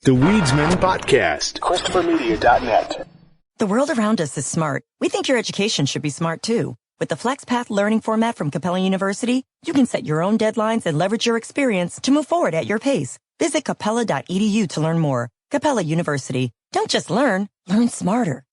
The Weedsman Podcast. ChristopherMedia.net. The world around us is smart. We think your education should be smart too. With the FlexPath learning format from Capella University, you can set your own deadlines and leverage your experience to move forward at your pace. Visit capella.edu to learn more. Capella University. Don't just learn smarter.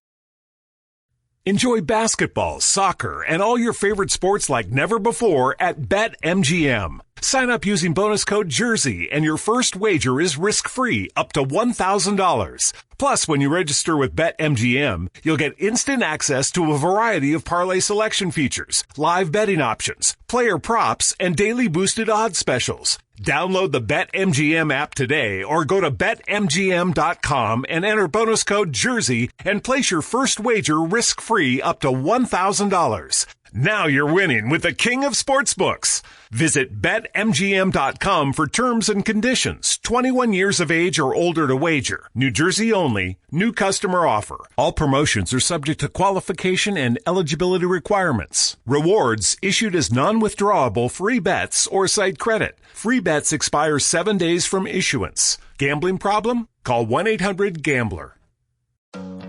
Enjoy basketball, soccer, and all your favorite sports like never before at BetMGM. Sign up using bonus code JERSEY, and your first wager is risk-free up to $1,000. Plus, when you register with BetMGM, you'll get instant access to a variety of parlay selection features, live betting options, player props, and daily boosted odds specials. Download the BetMGM app today or go to BetMGM.com and enter bonus code JERSEY and place your first wager risk-free up to $1,000. Now you're winning with the king of sportsbooks. Visit BetMGM.com for terms and conditions. 21 years of age or older to wager. New Jersey only. New customer offer. All promotions are subject to qualification and eligibility requirements. Rewards issued as non-withdrawable free bets or site credit. Free bets expire 7 days from issuance. Gambling problem? Call 1-800-GAMBLER.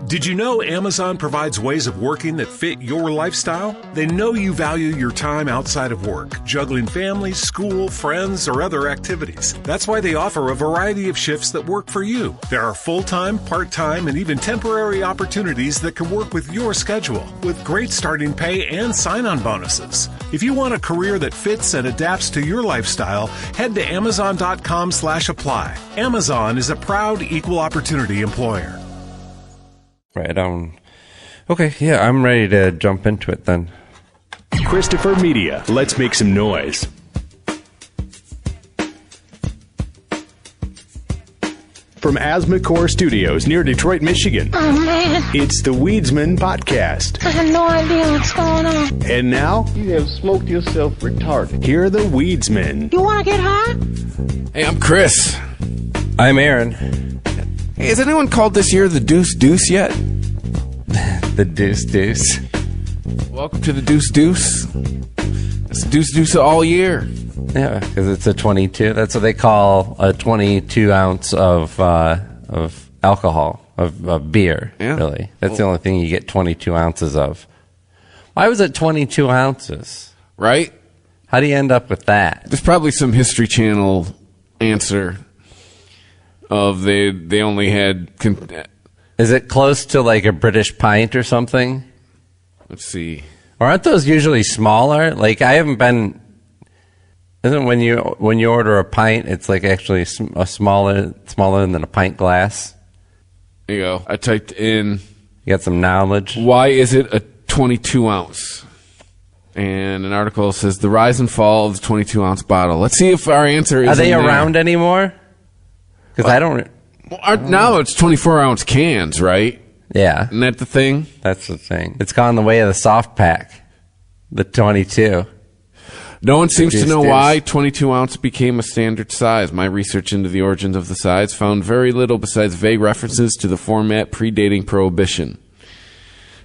Did you know Amazon provides ways of working that fit your lifestyle? They know you value your time outside of work, juggling family, school, friends, or other activities. That's why they offer a variety of shifts that work for you. There are full-time, part-time, and even temporary opportunities that can work with your schedule, with great starting pay and sign-on bonuses. If you want a career that fits and adapts to your lifestyle, head to Amazon.com/apply. Amazon is a proud equal opportunity employer. Right on. Okay, yeah, I'm ready to jump into it then. Christopher Media. Let's make some noise. From Asthmacore Studios near Detroit, Michigan. Oh, man. It's the Weedsman Podcast. I have no idea what's going on. And now, you have smoked yourself retarded. Here are the Weedsmen. You want to get high? Hey, I'm Chris. I'm Aaron. Hey, has anyone called this year the Deuce Deuce yet? The Deuce Deuce. Welcome to the Deuce Deuce. It's Deuce Deuce all year. Yeah, because it's a 22. That's what they call a 22 ounce of alcohol, of beer, yeah. Really. That's the only thing you get 22 ounces of. Why was it 22 ounces? Right? How do you end up with that? There's probably some History Channel answer of they only had... Is it close to like a British pint or something? Let's see. Or aren't those usually smaller? Like I haven't been... Isn't when you order a pint, it's like actually a smaller than a pint glass? There you go. I typed in... You got some knowledge? Why is it a 22 ounce? And an article says the rise and fall of the 22 ounce bottle. Let's see if our answer is... Are they around anymore? Because I don't... Well, now it's 24 ounce cans, right? Yeah. Isn't that the thing? That's the thing. It's gone the way of the soft pack. The 22. No one seems to know why 22 ounce became a standard size. My research into the origins of the size found very little besides vague references to the format predating Prohibition.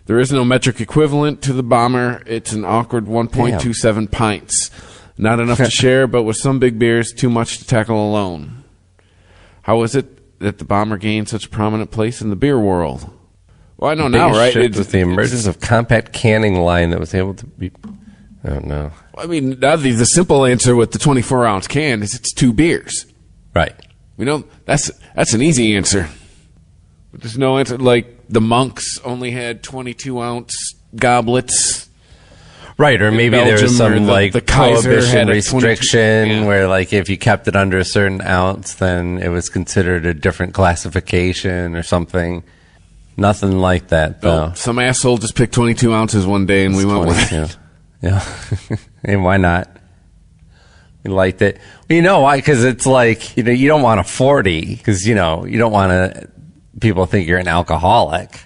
There is no metric equivalent to the bomber. It's an awkward 1.27 pints. Not enough to share, but with some big beers, too much to tackle alone. How is it that the bomber gained such a prominent place in the beer world? Well, I know now, right? It was the emergence of compact canning line that was able to be... I don't know. I mean, now the simple answer with the 24-ounce can is it's 2 beers. Right. You know, that's an easy answer. But there's no answer. Like, the monks only had 22-ounce goblets. Right, or maybe there was some, the prohibition restriction where, like, if you kept it under a certain ounce, then it was considered a different classification or something. Nothing like that, though. Some asshole just picked 22 ounces one day, and we went with it. Yeah. And why not? We liked it. Well, you know why? Because it's like, you don't want a 40, because, you don't want to... People think you're an alcoholic.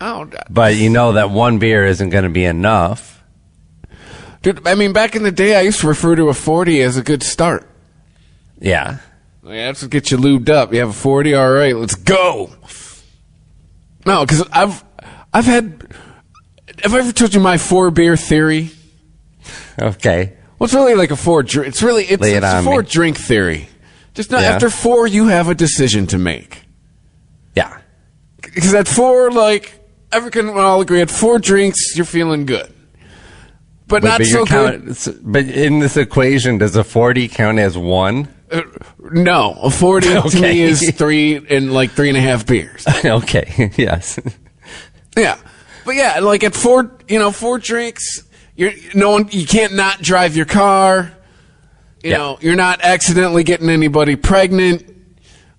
Oh, but you know that one beer isn't going to be enough. Dude, I mean, back in the day, I used to refer to a 40 as a good start. Yeah. That's what gets you lubed up. You have a 40, all right, let's go. No, because Have I ever told you my 4-beer theory? Okay. Well, it's really like a 4-drink. It's a 4-drink theory. Just after 4, you have a decision to make. Yeah. Because at 4, like, everyone will all agree, at 4 drinks, you're feeling good. But not so good. But in this equation, does a 40 count as 1? No. A 40 to me is 3 and like 3.5 beers. Okay. Yes. Yeah. But yeah, like at 4 drinks, you can't not drive your car. You know, you're not accidentally getting anybody pregnant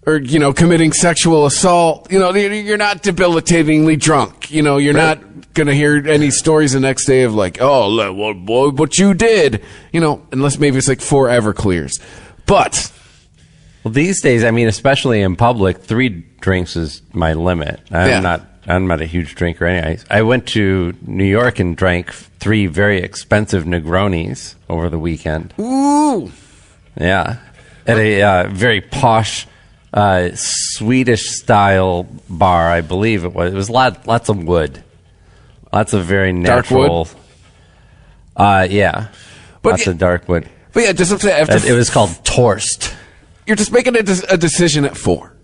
or, committing sexual assault. You're not debilitatingly drunk. You're not going to hear any stories the next day of like, oh, boy, what you did. Unless maybe it's like 4 Everclears. But. Well, these days, I mean, especially in public, 3 drinks is my limit. I'm not a huge drinker anyway. I went to New York and drank 3 very expensive Negronis over the weekend. Ooh. Yeah. At a very posh Swedish-style bar, I believe it was. It was lots of wood. Lots of very natural. Dark wood? Yeah. Lots of dark wood. But yeah, just after... It was called Torst. You're just making a decision at 4.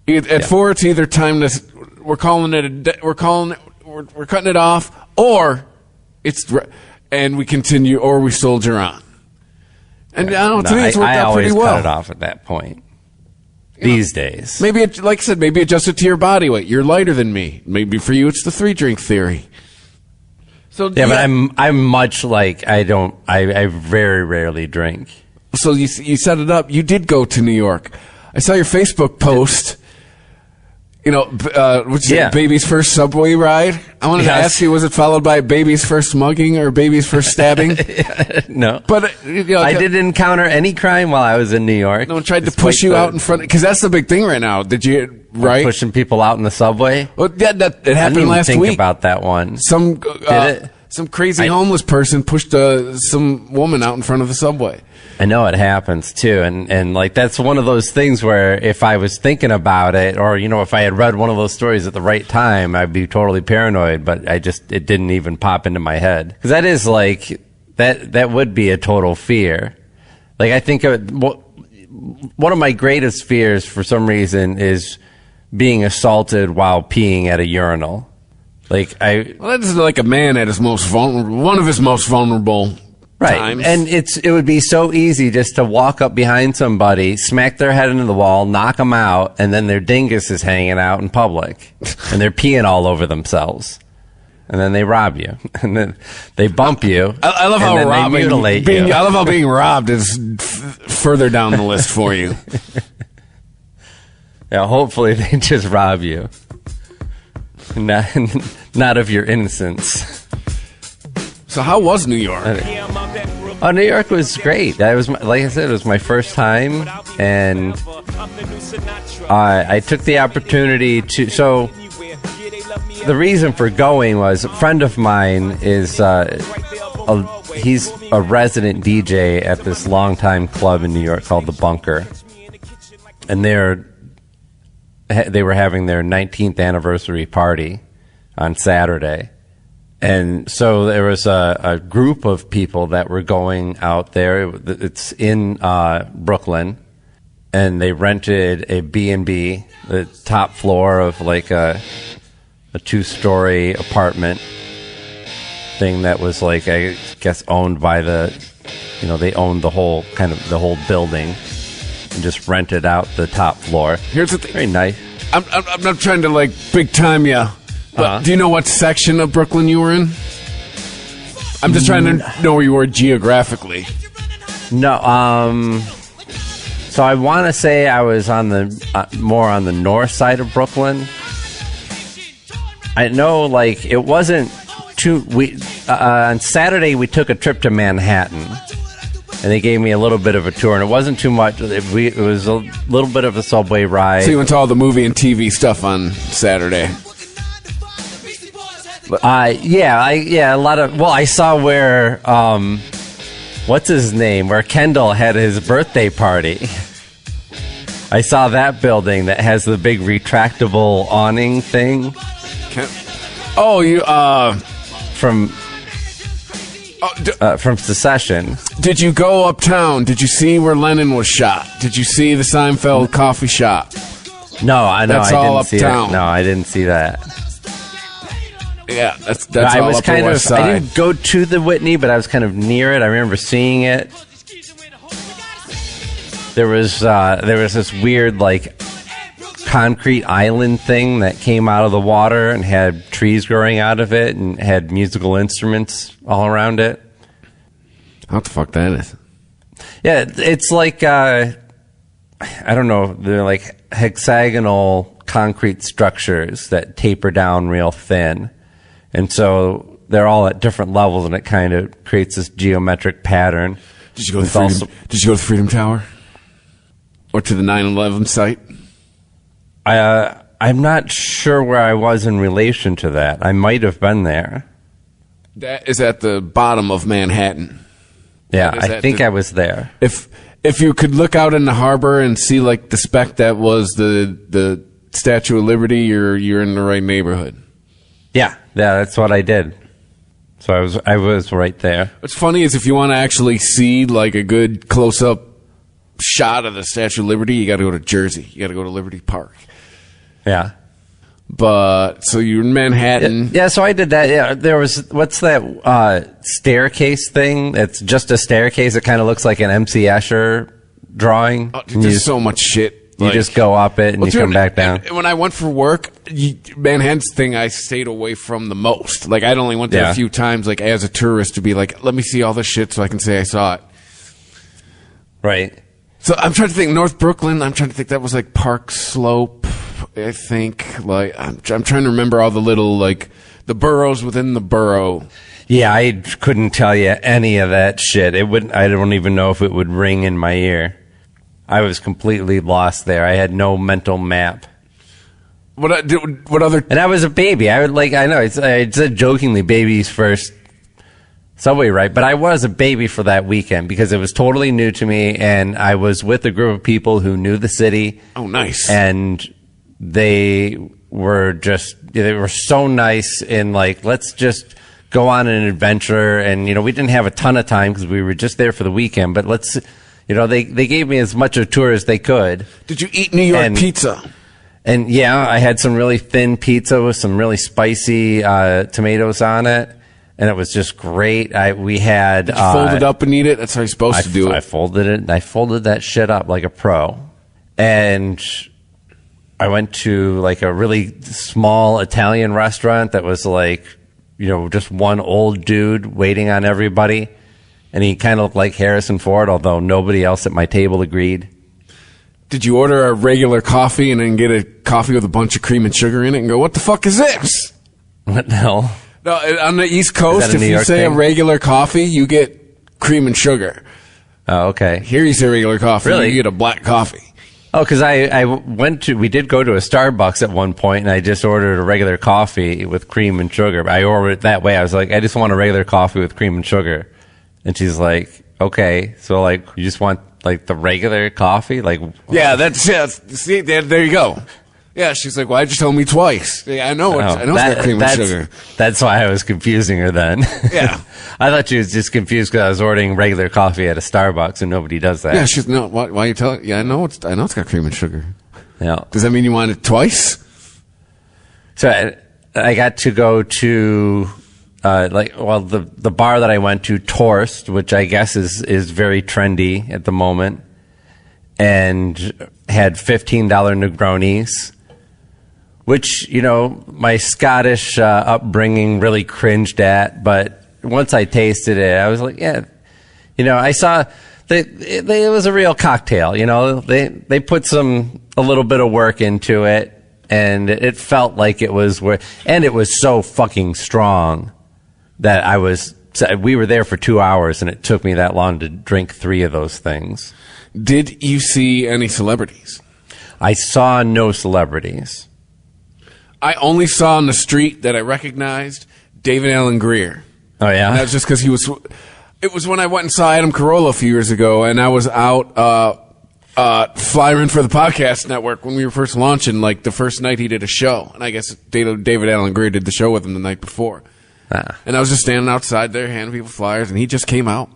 At 4, it's either time to... We're calling it we're cutting it off, or and we continue, or we soldier on. And I don't know, to me it's worked out pretty well. I always cut it off at that point. These days. Maybe, like I said, maybe adjust it to your body weight. You're lighter than me. Maybe for you it's the 3-drink theory. So yeah, but I'm much like I very rarely drink. So you set it up. You did go to New York. I saw your Facebook post. Baby's first subway ride? I wanted to ask you, was it followed by baby's first mugging or baby's first stabbing? No. But, I didn't encounter any crime while I was in New York. No one tried to push you out in front, because that's the big thing right now. Did you, right? Pushing people out in the subway? Well, yeah, it happened last week. I didn't even think about that one. Did it? Some crazy homeless person pushed some woman out in front of the subway. I know it happens too, and like that's one of those things where if I was thinking about it, or if I had read one of those stories at the right time, I'd be totally paranoid. But it didn't even pop into my head, because that is like that would be a total fear. Like I think one of my greatest fears for some reason is being assaulted while peeing at a urinal. Well, that's like a man at his most vulnerable, one of his most vulnerable. Right, times. And it would be so easy just to walk up behind somebody, smack their head into the wall, knock them out, and then their dingus is hanging out in public, and they're peeing all over themselves, and then they rob you, and then they bump you. I love how robbing, they mutilate you. I love how being robbed is further down the list for you. Yeah, hopefully they just rob you, not of your innocence. So how was New York? New York was great. Like I said, it was my first time, and I took the opportunity to. So the reason for going was a friend of mine is he's a resident DJ at this longtime club in New York called The Bunker, and they were having their 19th anniversary party on Saturday. And so there was a group of people that were going out there. It's in Brooklyn, and they rented a B&B, the top floor of like a 2-story apartment thing that was like, I guess, owned by they owned the whole building, and just rented out the top floor. Here's the thing. Very nice. I'm not trying to like big time you. But do you know what section of Brooklyn you were in? I'm just trying to know where you were geographically. No, so I want to say I was on the more on the north side of Brooklyn. I know, like, it wasn't too. On Saturday we took a trip to Manhattan, and they gave me a little bit of a tour, and it wasn't too much. It was a little bit of a subway ride. So you went to all the movie and TV stuff on Saturday. A lot of. Well, I saw where what's his name? Where Kendall had his birthday party. I saw that building that has the big retractable awning thing. Oh, you from. from Secession. Did you go uptown? Did you see where Lennon was shot? Did you see the Seinfeld coffee shop? No, I know. That's I all didn't see uptown. that. No, I didn't see that. Yeah, that's I all was Upper kind West of. I Side. didn't go to the Whitney, but I was kind of near it. I remember seeing it. There was this weird like concrete island thing that came out of the water and had trees growing out of it and had musical instruments all around it. What the fuck that is? Yeah, it's like I don't know. They're like hexagonal concrete structures that taper down real thin, and so they're all at different levels, and it kind of creates this geometric pattern. Did you go to the Freedom Tower? Or to the 9/11 site? I'm not sure where I was in relation to that. I might have been there. That is at the bottom of Manhattan. Yeah, I think I was there. If you could look out in the harbor and see like the speck that was the Statue of Liberty, you're in the right neighborhood. Yeah, that's what I did. So I was right there. What's funny is if you want to actually see like a good close up shot of the Statue of Liberty, you got to go to Jersey. You got to go to Liberty Park. Yeah. But so you're in Manhattan. Yeah, so I did that. Yeah, there was what's that staircase thing? It's just a staircase. It kind of looks like an MC Escher drawing. Oh, dude, there's so much shit. You just go up it and you come back down. When I went for work, Manhattan's thing I stayed away from the most. Like I'd only went there a few times, like as a tourist, to be like, let me see all this shit so I can say I saw it. Right. So I'm trying to think North Brooklyn. I'm trying to think that was like Park Slope. I think like I'm trying to remember all the little like the boroughs within the borough. Yeah, I couldn't tell you any of that shit. It wouldn't. I don't even know if it would ring in my ear. I was completely lost there. I had no mental map. What other? And I was a baby. I know I said jokingly, baby's first subway ride, but I was a baby for that weekend because it was totally new to me, and I was with a group of people who knew the city. Oh, nice. And they were so nice in like, let's just go on an adventure. And, we didn't have a ton of time because we were just there for the weekend, but they gave me as much of a tour as they could. Did you eat New York pizza? And yeah, I had some really thin pizza with some really spicy tomatoes on it. And it was just great. We had. Did you fold it up and eat it? That's how you're supposed to do it. I folded it. I folded that shit up like a pro. And I went to like a really small Italian restaurant that was like, just one old dude waiting on everybody. And he kind of looked like Harrison Ford, although nobody else at my table agreed. Did you order a regular coffee and then get a coffee with a bunch of cream and sugar in it and go, what the fuck is this? What the hell? No, on the East Coast, if you say a regular coffee, you get cream and sugar. Oh, okay. Here you say regular coffee, really? You get a black coffee. Oh, because we did go to a Starbucks at one point, and I just ordered a regular coffee with cream and sugar. I ordered it that way. I was like, I just want a regular coffee with cream and sugar. And she's like, okay. So, like, you just want, like, the regular coffee? Like, yeah, see, there you go. Yeah, she's like, why'd you tell me twice? Yeah, I know it's got cream and sugar. That's why I was confusing her then. Yeah. I thought she was just confused because I was ordering regular coffee at a Starbucks and nobody does that. Yeah, she's, no, why you tell her? Yeah, I know it's got cream and sugar. Yeah. Does that mean you want it twice? So I got to go to, the bar that I went to, Torst, which I guess is very trendy at the moment, and had $15 Negronis. Which, my Scottish upbringing really cringed at, but once I tasted it, I was like, yeah, I saw that it was a real cocktail. They put a little bit of work into it, and it felt like it was and it was so fucking strong that we were there for 2 hours, and it took me that long to drink 3 of those things. Did you see any celebrities? I saw no celebrities. I only saw on the street that I recognized David Alan Grier. Oh, yeah? And that's just because it was when I went and saw Adam Carolla a few years ago, and I was out flying for the podcast network when we were first launching, like the first night he did a show. And I guess David Alan Grier did the show with him the night before. And I was just standing outside there handing people flyers, and he just came out.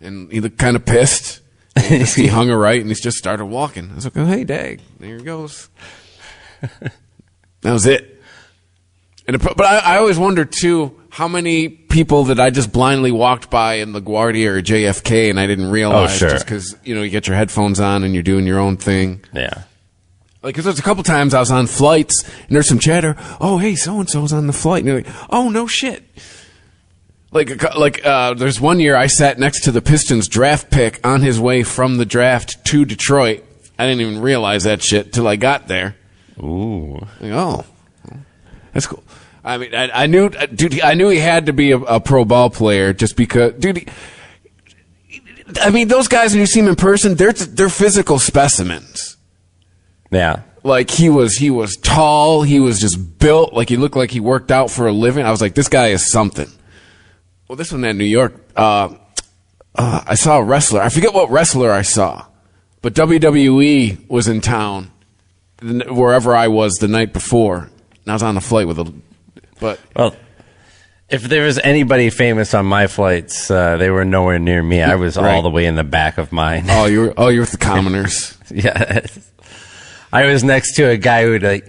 And he looked kind of pissed. And he hung a right, and he just started walking. I was like, oh, hey, Dag, there he goes. That was it. But I always wondered, too, how many people that I just blindly walked by in LaGuardia or JFK and I didn't realize just because, you get your headphones on and you're doing your own thing. Yeah. Like, because there's a couple times I was on flights and there's some chatter. Oh, hey, so-and-so's on the flight. And you're like, oh, no shit. Like, there's one year I sat next to the Pistons draft pick on his way from the draft to Detroit. I didn't even realize that shit till I got there. Ooh. Like, oh, that's cool. I mean, I knew he had to be a pro ball player just because, I mean, those guys, when you see them in person, they're physical specimens. Yeah. Like, he was tall, he was just built, like he looked like he worked out for a living. I was like, this guy is something. Well, this one at New York, I saw a wrestler. I forget what wrestler I saw, but WWE was in town wherever I was the night before. And I was on a flight with well, if there was anybody famous on my flights, they were nowhere near me. I was all the way in the back of mine. Oh, you were with the commoners. Yeah. I was next to a guy who I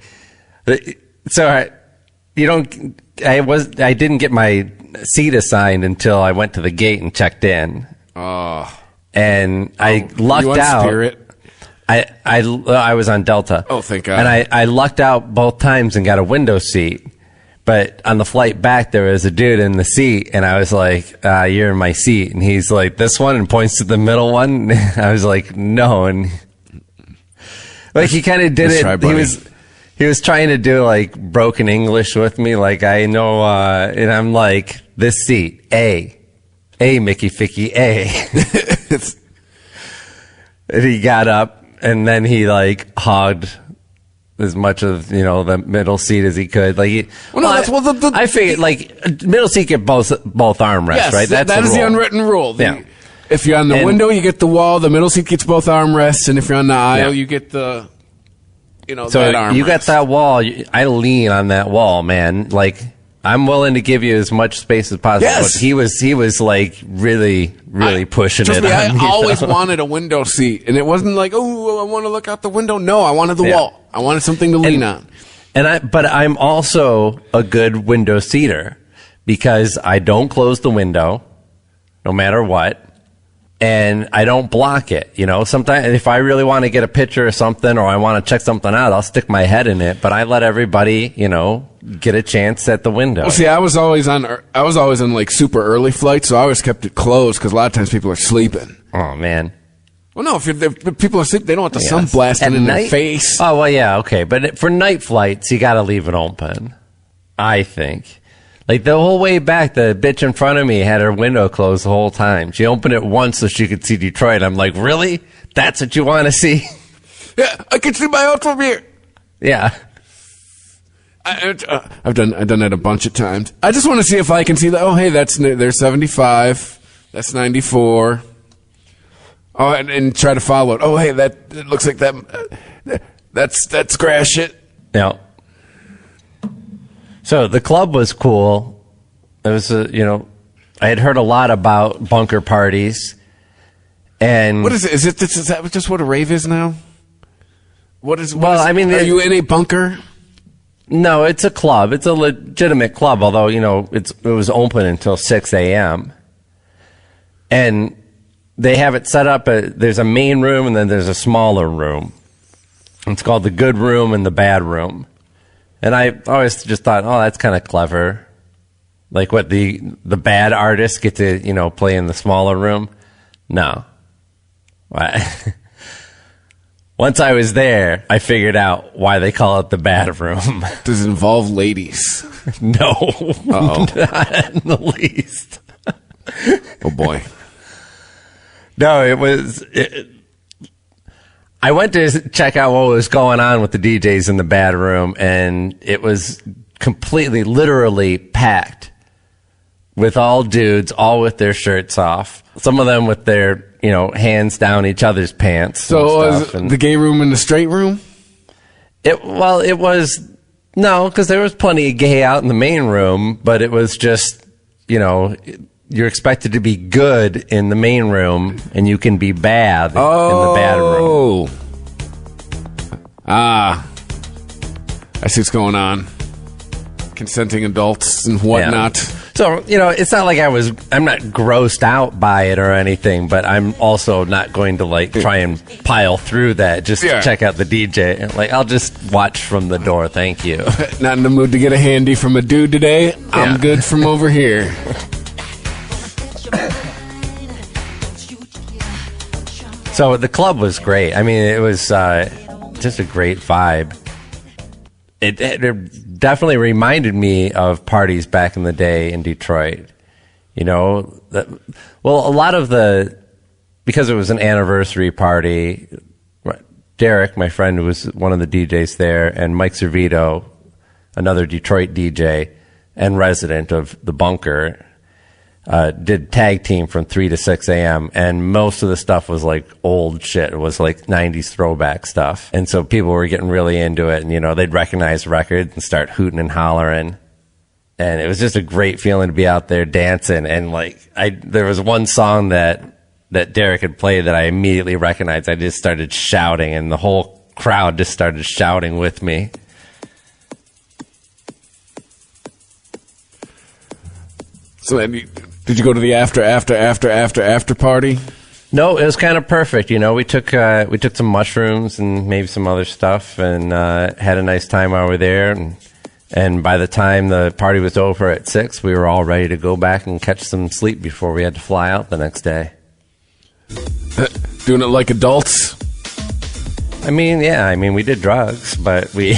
didn't get my seat assigned until I went to the gate and checked in. Oh. And I lucked you on out. Spirit? I was on Delta. Oh, thank God. And I lucked out both times and got a window seat. But on the flight back, there was a dude in the seat, and I was like, you're in my seat. And he's like, this one, and points to the middle one. I was like, no. And like, he kind of did it. Try, he was trying to do like broken English with me. Like, I know, and I'm like, this seat, A, Mickey Ficky, A. And he got up, and then he like hogged as much of the middle seat as he could. Like, I figured like middle seat get both armrests, yes, right? That is the unwritten rule. If you're on the window, you get the wall. The middle seat gets both armrests, and if you're on the aisle, you get the that armrest. You got that wall. I lean on that wall, man. Like, I'm willing to give you as much space as possible. Yes. But he was like really pushing it. I on me, always wanted a window seat, and it wasn't like, oh, I want to look out the window. No, I wanted the wall. I wanted something to lean on. But I'm also a good window seater because I don't close the window, no matter what, and I don't block it. Sometimes if I really want to get a picture or something, or I want to check something out, I'll stick my head in it. But I let everybody, get a chance at the window. Well, see, I was always on like super early flights, so I always kept it closed because a lot of times people are sleeping. Oh man. Well, no, if people are sleeping, they don't want the sun blasting in their face. Oh, well, yeah, okay. But for night flights, you got to leave it open, I think. Like, the whole way back, the bitch in front of me had her window closed the whole time. She opened it once so she could see Detroit. I'm like, really? That's what you want to see? Yeah, I can see my house from here. Yeah. I've done that a bunch of times. I just want to see if I can see that. Oh, hey, there's 75. That's 94. Oh, and try to follow it. Oh, hey, it looks like that's crash it. Yeah. So the club was cool. It was, I had heard a lot about bunker parties. And what is it? Is that just what a rave is now? Are you in a bunker? No, it's a club. It's a legitimate club, although, it was open until 6 a.m. And they have it set up. There's a main room, and then there's a smaller room. It's called the good room and the bad room. And I always just thought, oh, that's kind of clever. Like, what, the bad artists get to, play in the smaller room? No. Once I was there, I figured out why they call it the bad room. Does it involve ladies? No. Uh-oh. Not in the least. Oh, boy. No, it was... I went to check out what was going on with the DJs in the bad room, and it was completely, literally packed with all dudes, all with their shirts off. Some of them with their, hands down each other's pants. So was the gay room and the straight room? It was No, because there was plenty of gay out in the main room, but it was just, you're expected to be good in the main room, and you can be bad in the bad room. I see what's going on. Consenting adults and whatnot. Yeah. So, it's not like I'm not grossed out by it or anything, but I'm also not going to, try and pile through that just to check out the DJ. I'll just watch from the door, thank you. Not in the mood to get a handy from a dude today? Yeah. I'm good from over here. So the club was great. I mean, it was just a great vibe. It definitely reminded me of parties back in the day in Detroit. A lot of because it was an anniversary party, Derek, my friend, who was one of the DJs there, and Mike Servito, another Detroit DJ and resident of the Bunker, did tag team from 3 to 6 a.m. and most of the stuff was old shit. It was 90s throwback stuff. And so people were getting really into it, and they'd recognize records and start hooting and hollering. And it was just a great feeling to be out there dancing. And there was one song that Derek had played that I immediately recognized. I just started shouting, and the whole crowd just started shouting with me. So did you go to the after party? No, it was kind of perfect. We took some mushrooms and maybe some other stuff, and had a nice time while we were there. And by the time the party was over at 6, we were all ready to go back and catch some sleep before we had to fly out the next day. Doing it like adults? I mean, we did drugs, but we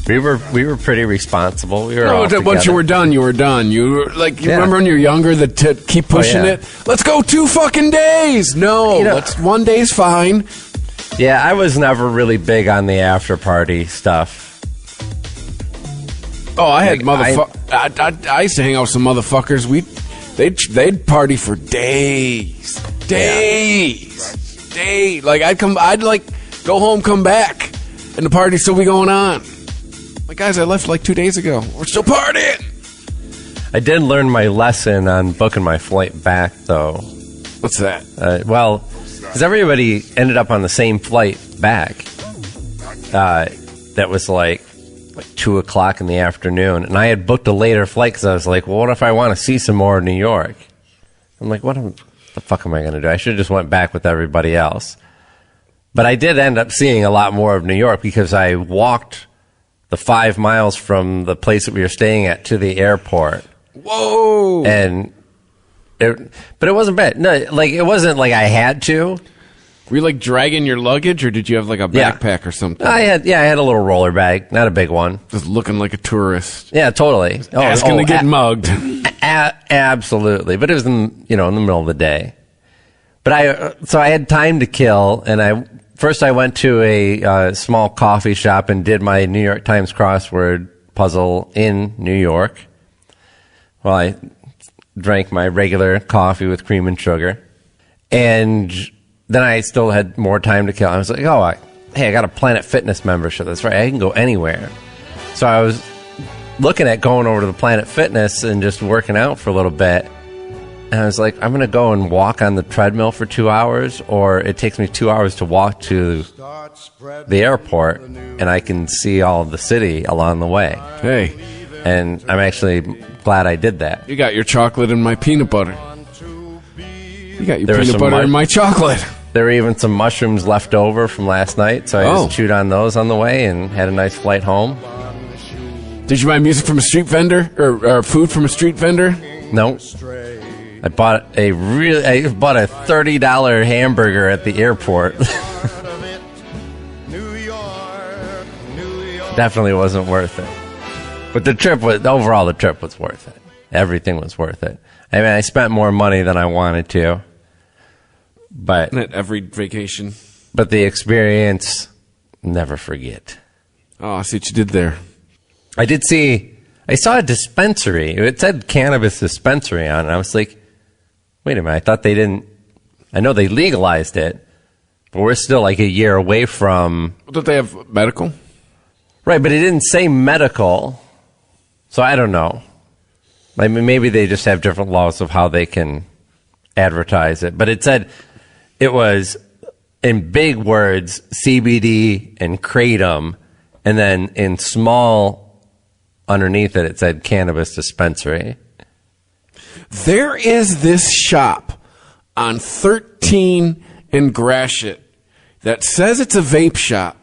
we were pretty responsible. We were all together. Once you were done, you were done. You were remember when you were younger that keep pushing it? Let's go 2 fucking days. No, 1 day's fine. Yeah, I was never really big on the after party stuff. Oh, I had I used to hang out with some motherfuckers. They'd party for days. I'd go home, come back, and the party'd still be going on. Guys, I left 2 days ago. We're still partying. I did learn my lesson on booking my flight back, though. What's that? Because everybody ended up on the same flight back. That was 2 o'clock in the afternoon, and I had booked a later flight because I was like, well, what if I want to see some more of New York? I'm like, what the fuck am I going to do? I should have just went back with everybody else. But I did end up seeing a lot more of New York because I walked the 5 miles from the place that we were staying at to the airport. Whoa! But it wasn't bad. No, it wasn't like I had to. Were you dragging your luggage, or did you have a backpack or something? I had a little roller bag, not a big one. Just looking like a tourist. Yeah, totally. Asking to get mugged. Absolutely, but it was in the middle of the day. But I had time to kill, and I went to a small coffee shop and did my New York Times crossword puzzle in New York. Well, I drank my regular coffee with cream and sugar, and then I still had more time to kill. I was like, I got a Planet Fitness membership. That's right, I can go anywhere. So I was looking at going over to the Planet Fitness and just working out for a little bit. And I was like, I'm going to go and walk on the treadmill for 2 hours, or it takes me 2 hours to walk to the airport, and I can see all of the city along the way. Hey. And I'm actually glad I did that. You got your chocolate and my peanut butter. You got your peanut butter and my chocolate. There were even some mushrooms left over from last night, so I just chewed on those on the way and had a nice flight home. Did you buy music from a street vendor or food from a street vendor? No. I bought a $30 hamburger at the airport. Definitely wasn't worth it. But the trip was worth it. Everything was worth it. I mean, I spent more money than I wanted to. But at every vacation. But the experience, never forget. Oh, I see what you did there. I saw a dispensary. It said cannabis dispensary on it. I was like, wait a minute, I thought they didn't. I know they legalized it, but we're still a year away from. Don't they have medical? Right, but it didn't say medical, so I don't know. I mean, maybe they just have different laws of how they can advertise it. But it said it was, in big words, CBD and kratom, and then in small underneath it said cannabis dispensary. There is this shop on 13 in Gratiot that says it's a vape shop.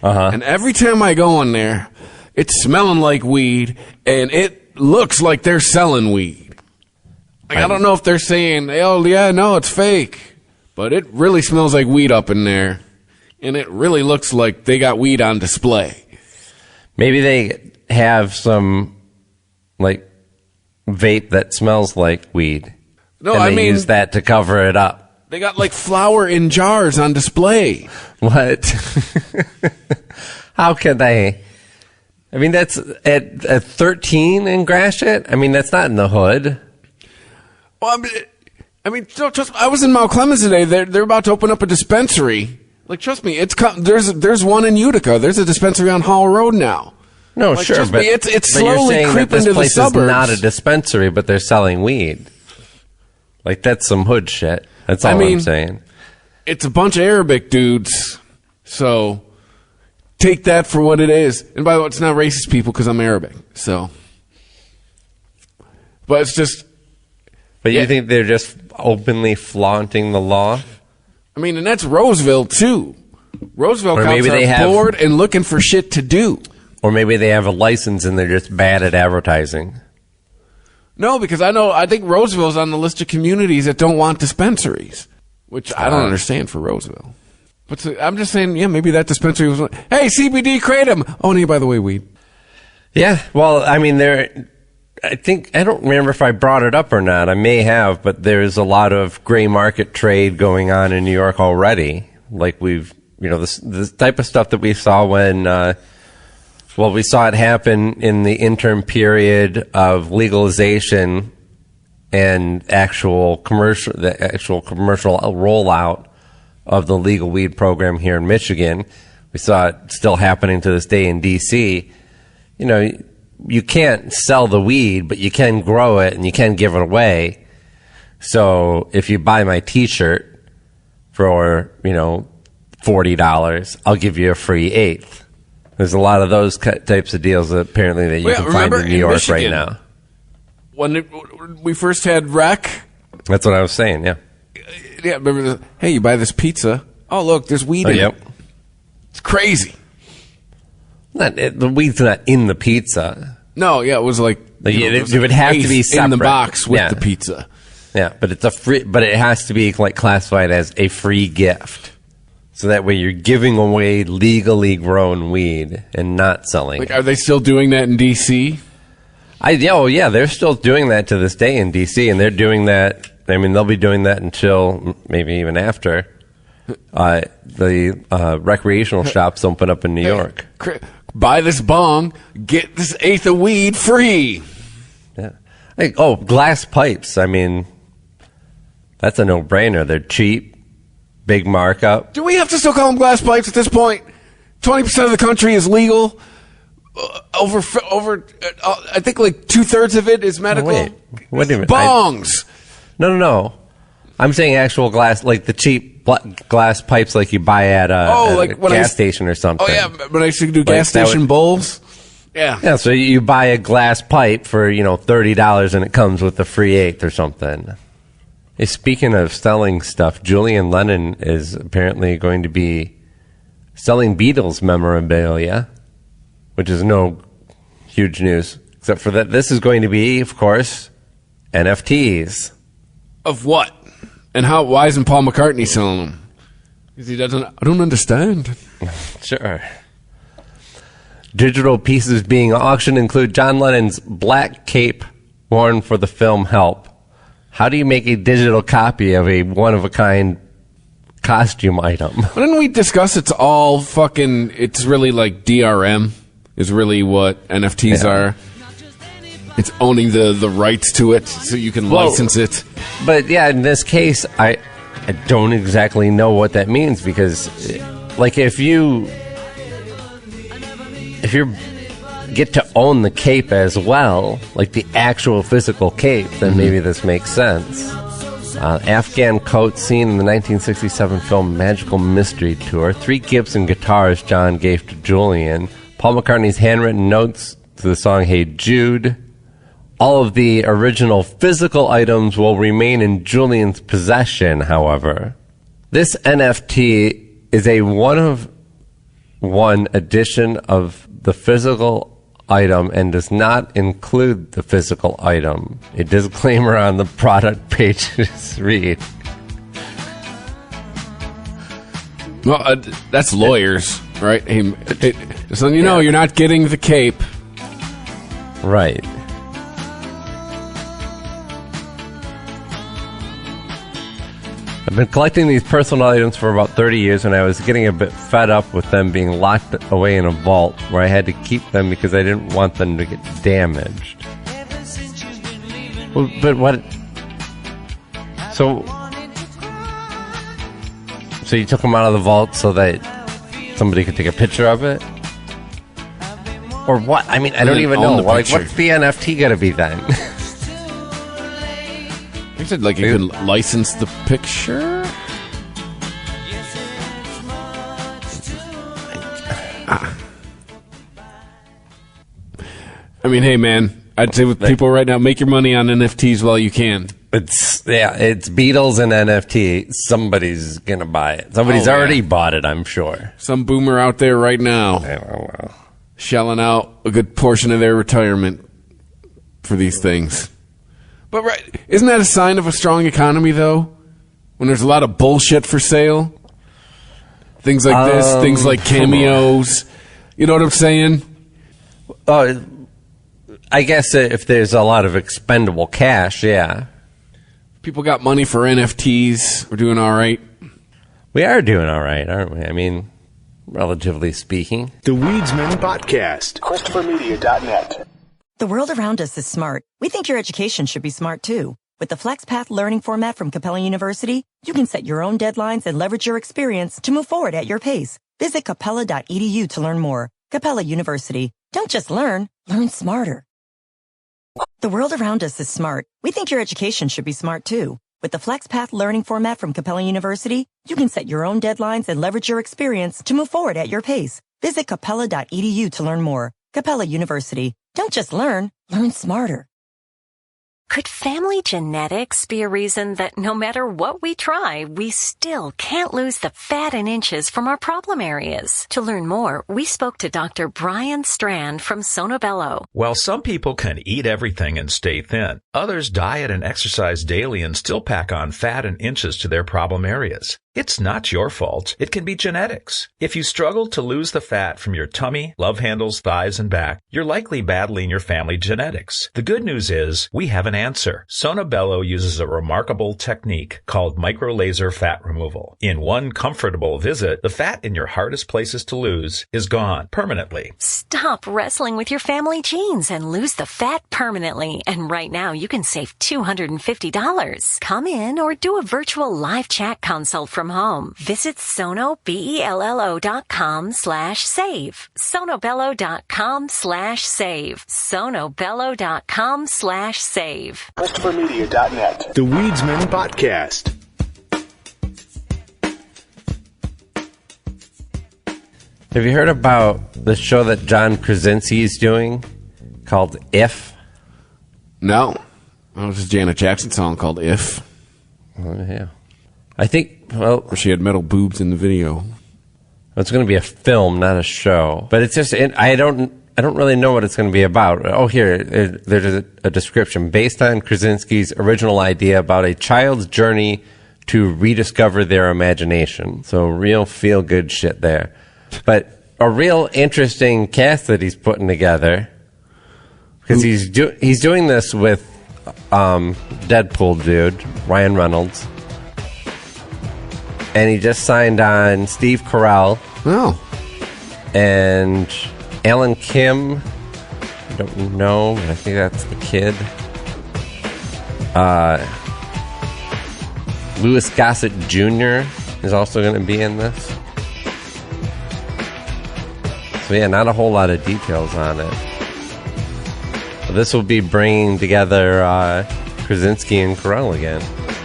And every time I go in there, it's smelling like weed, and it looks like they're selling weed. Like, I don't know if they're saying, oh, yeah, no, it's fake. But it really smells like weed up in there. And it really looks like they got weed on display. Maybe they have some, like, vape that smells like weed. No, and I they mean, use that to cover it up. They got, like, flour in jars on display. What? How can they? I mean, that's at 13 in Gratiot? I mean, that's not in the hood. Well, I mean, trust me, I was in Mount Clemens today. They're about to open up a dispensary. Like, trust me, there's one in Utica. There's a dispensary on Hall Road now. No, like, sure, but it's slowly creeping into the suburbs. This place is not a dispensary, but they're selling weed. Like, that's some hood shit. That's all I'm saying. It's a bunch of Arabic dudes, so take that for what it is. And by the way, it's not racist people because I'm Arabic, so. But it's just. But you think they're just openly flaunting the law? I mean, and that's Roseville, too. Roseville cops are bored and looking for shit to do. Or maybe they have a license and they're just bad at advertising. No, because I think Roseville's on the list of communities that don't want dispensaries, which I don't understand for Roseville. But I'm just saying, yeah, maybe that dispensary was, hey, CBD, kratom. Oh, and by the way, weed. Yeah, well, I mean, I don't remember if I brought it up or not. I may have, but there's a lot of gray market trade going on in New York already. Like this type of stuff that we saw when, we saw it happen in the interim period of legalization and the actual commercial rollout of the legal weed program here in Michigan. We saw it still happening to this day in D.C. You know, you can't sell the weed, but you can grow it and you can give it away. So if you buy my T-shirt for, $40, I'll give you a free eighth. There's a lot of those types of deals apparently that you can find in New York Michigan, right now. When we first had rec. That's what I was saying, yeah. Yeah, remember hey, you buy this pizza. Oh, look, there's weed in it. It's crazy. The weed's not in the pizza. No, yeah, it was like it would have to be separate in the box with the pizza. Yeah, but it's but it has to be like classified as a free gift. So that way you're giving away legally grown weed and not selling it. Are they still doing that in D.C.? Yeah, they're still doing that to this day in D.C., and they're doing that. I mean, they'll be doing that until maybe even after the recreational shops open up in New York. Buy this bong, get this eighth of weed free. Yeah. Glass pipes. I mean, that's a no-brainer. They're cheap, big markup. Do we have to still call them glass pipes at this point? 20% of the country is legal. Over, I think like 2/3 of it is medical. Wait, what do you mean? Bongs. No. I'm saying actual glass, like the cheap glass pipes like you buy at a gas station or something. Oh, yeah, when I used to do gas station bowls. Yeah. Yeah, so you buy a glass pipe for, $30 and it comes with a free eighth or something. Hey, speaking of selling stuff, Julian Lennon is apparently going to be selling Beatles memorabilia, which is no huge news, except for that this is going to be, of course, NFTs. Of what? And why isn't Paul McCartney selling them? Because he doesn't. I don't understand. Sure. Digital pieces being auctioned include John Lennon's black cape worn for the film Help. How do you make a digital copy of a one-of-a-kind costume item? Well, didn't we discuss it's really like DRM is really what NFTs are? It's owning the rights to it so you can license it. But yeah, in this case, I don't exactly know what that means because, like, if you if you get to own the cape as well, like the actual physical cape, then maybe this makes sense. Afghan coat seen in the 1967 film Magical Mystery Tour. 3 Gibson guitars John gave to Julian. Paul McCartney's handwritten notes to the song Hey Jude. All of the original physical items will remain in Julian's possession, however. This NFT is a one-of-one edition of the physical item and does not include the physical item. A disclaimer on the product pages read. Well, that's lawyers, right? Hey, so you know you're not getting the cape. Right. I've been collecting these personal items for about 30 years, and I was getting a bit fed up with them being locked away in a vault where I had to keep them because I didn't want them to get damaged. Well, but what... So you took them out of the vault so that somebody could take a picture of it? Or what? I mean, I don't even know. Like, what's the NFT going to be then? You said, like, you can license the picture? I mean, hey, man, I'd say with people right now, make your money on NFTs while you can. It's Beatles and NFT. Somebody's going to buy it. Somebody's already bought it, I'm sure. Some boomer out there right now. I don't know. Shelling out a good portion of their retirement for these things. But isn't that a sign of a strong economy, though? When there's a lot of bullshit for sale? Things like this, things like cameos. You know what I'm saying? I guess if there's a lot of expendable cash, yeah. People got money for NFTs. We're doing all right. We are doing all right, aren't we? I mean, relatively speaking. The Weedsman Podcast. ChristopherMedia.net. The world around us is smart. We think your education should be smart too. With the FlexPath learning format from Capella University, you can set your own deadlines and leverage your experience to move forward at your pace. Visit capella.edu to learn more. Capella University. Don't just learn smarter. The world around us is smart. We think your education should be smart too. With the FlexPath learning format from Capella University, you can set your own deadlines and leverage your experience to move forward at your pace. Visit capella.edu to learn more. Capella University. Don't just learn smarter. Could family genetics be a reason that no matter what we try, we still can't lose the fat and inches from our problem areas? To learn more, we spoke to Dr. Brian Strand from Sonobello. While some people can eat everything and stay thin, others diet and exercise daily and still pack on fat and inches to their problem areas. It's not your fault. It can be genetics. If you struggle to lose the fat from your tummy, love handles, thighs, and back, you're likely battling your family genetics. The good news is we have an answer. Sonobello uses a remarkable technique called microlaser fat removal. In one comfortable visit, the fat in your hardest places to lose is gone permanently. Stop wrestling with your family genes and lose the fat permanently. And right now you can save $250. Come in or do a virtual live chat consult from home. Visit sonobello.com/save. sonobello.com/save. sonobello.com/save. ChristopherMedia.net. The Weedsman Podcast. Have you heard about the show that John Krasinski is doing called If? No. It was a Janet Jackson song called If. Oh, yeah. I think, well... She had metal boobs in the video. It's going to be a film, not a show. But it's just... I don't really know what it's going to be about. Oh, here, there's a description. Based on Krasinski's original idea about a child's journey to rediscover their imagination. So real feel-good shit there. But a real interesting cast that he's putting together. Because he's doing this with Deadpool dude, Ryan Reynolds. And he just signed on Steve Carell. Oh. And Alan Kim. I don't know, but I think that's the kid. Louis Gossett Jr. is also going to be in this. So yeah, not a whole lot of details on it. But this will be bringing together Krasinski and Carell again.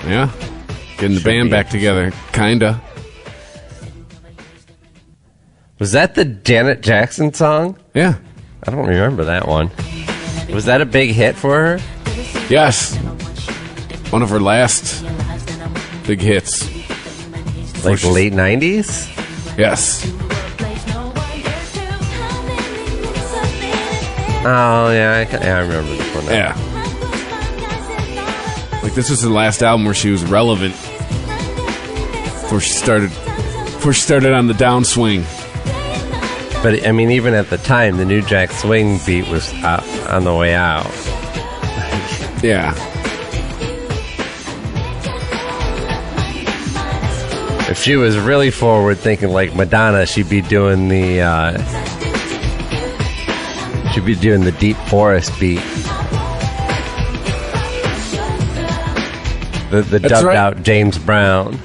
Yeah. Getting the band back together. Kinda. Was that the Janet Jackson song? Yeah. I don't remember that one. Was that a big hit for her? Yes. One of her last big hits. Like late 90s? Yes. Oh, yeah, I remember this one now. Yeah. Like, this was the last album where she was relevant before she started on the downswing. But, I mean, even at the time, the New Jack Swing beat was on the way out. Yeah. If she was really forward thinking like Madonna, she'd be doing the Deep Forest beat. The dubbed out James Brown.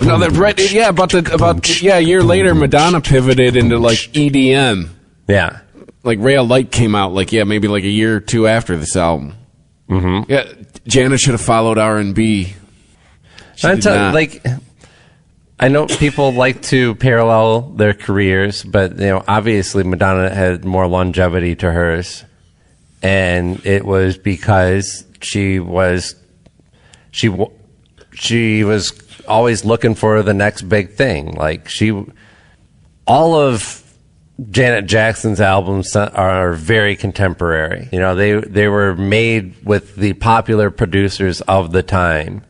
No, that right. Yeah, about a year later, Madonna pivoted into like EDM. Yeah, like Ray of Light came out maybe like a year or two after this album. Mm-hmm. Yeah, Janet should have followed R&B. I know people like to parallel their careers, but obviously Madonna had more longevity to hers, and it was because she was always looking for the next big thing. Like all of Janet Jackson's albums are very contemporary. They were made with the popular producers of the time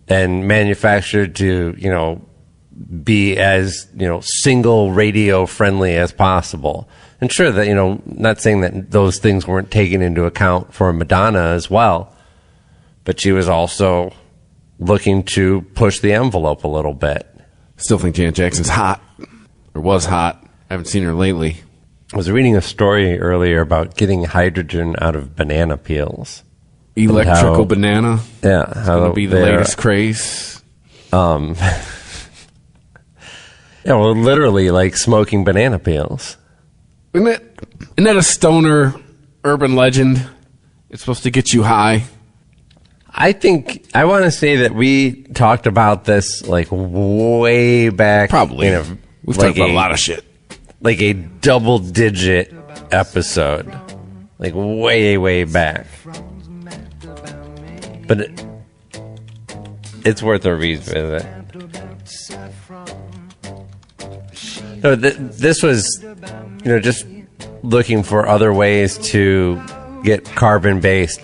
and manufactured to, be as, single radio friendly as possible. And sure that, not saying that those things weren't taken into account for Madonna as well, but she was also looking to push the envelope a little bit. Still think Janet Jackson's hot, or was hot. I haven't seen her lately. I was reading a story earlier about getting hydrogen out of banana peels. Electrical banana? Yeah. It's going to be the latest craze. Yeah, well, literally like smoking banana peels. Isn't that a stoner urban legend? It's supposed to get you high. I want to say that we talked about this like way back. Probably. We've talked about a lot of shit. Like a double-digit episode. Like way, way back. But it's worth a revisit. No, this was, just looking for other ways to get carbon-based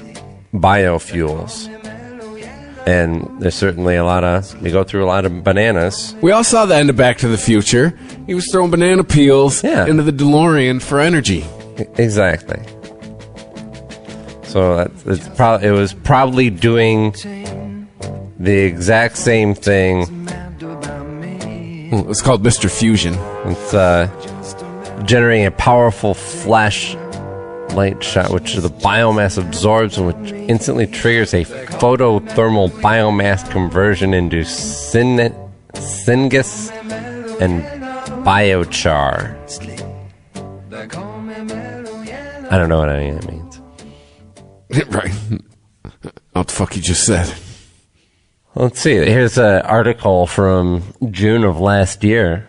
biofuels. And there's certainly we go through a lot of bananas. We all saw the end of Back to the Future. He was throwing banana peels into the DeLorean for energy. Exactly. So it was probably doing the exact same thing. It's called Mr. Fusion. It's generating a powerful flash light shot, which the biomass absorbs and which instantly triggers a photothermal biomass conversion into syngas and biochar. I don't know what any of that means. Right. What the fuck you just said? Let's see. Here's an article from June of last year.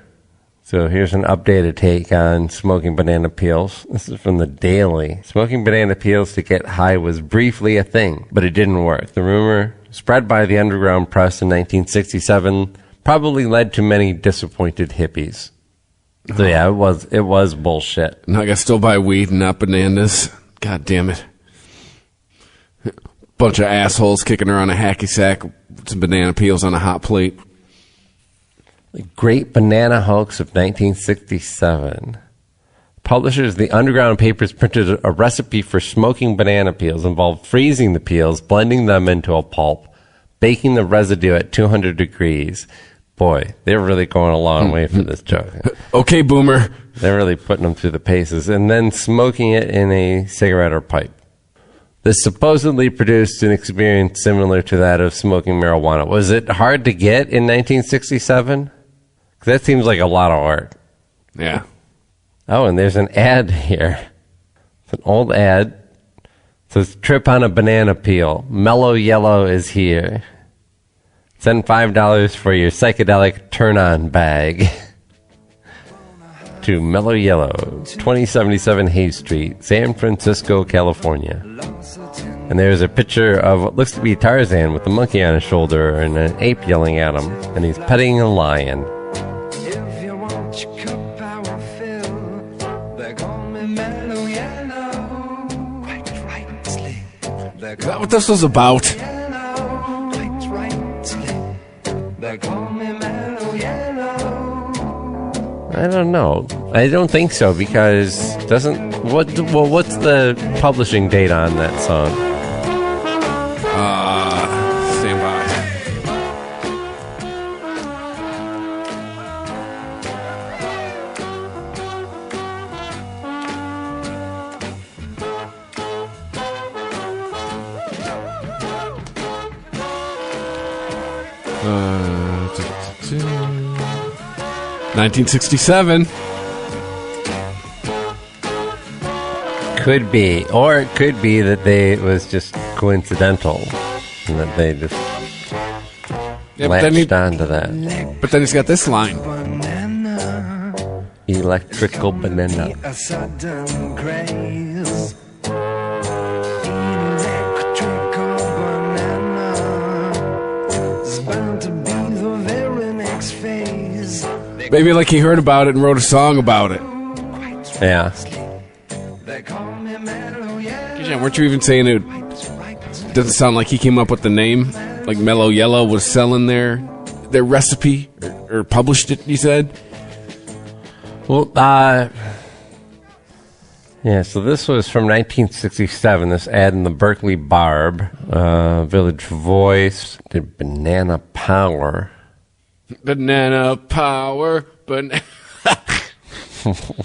So here's an updated take on smoking banana peels. This is from the Daily. Smoking banana peels to get high was briefly a thing, but it didn't work. The rumor, spread by the underground press in 1967, probably led to many disappointed hippies. So yeah, it was bullshit. Now I gotta still buy weed and not bananas. God damn it. Bunch of assholes kicking around a hacky sack with some banana peels on a hot plate. The Great Banana Hoax of 1967. Publishers of the underground papers printed a recipe for smoking banana peels. Involved freezing the peels, blending them into a pulp, baking the residue at 200 degrees. Boy, they're really going a long way for this joke. Okay, boomer. They're really putting them through the paces. And then smoking it in a cigarette or pipe. This supposedly produced an experience similar to that of smoking marijuana. Was it hard to get in 1967? Because that seems like a lot of work. Yeah. Oh, and there's an ad here. It's an old ad. It says, trip on a banana peel. Mellow Yellow is here. Send $5 for your psychedelic turn-on bag. To Mellow Yellow, 2077 Hayes Street, San Francisco, California. And there's a picture of what looks to be Tarzan with a monkey on his shoulder and an ape yelling at him, and he's petting a lion. If you want your cup, I will fill. They call me Mellow Yellow. Quite rightly. Is that what this was about? Quite rightly. They call me Mellow Yellow. I don't know. I don't think so, because what's the publishing date on that song? Stand by. Uh, 1967. Could be. Or it could be that it was just coincidental. And that they just latched onto that. But then he's got this line. Electrical banana. A sudden craze. Maybe like he heard about it and wrote a song about it. Yeah. Weren't you even saying it doesn't sound like he came up with the name? Like Mellow Yellow was selling their recipe or published it, you said? Well, yeah, so this was from 1967, this ad in the Berkeley Barb, Village Voice, did Banana Power. Banana Power, banana.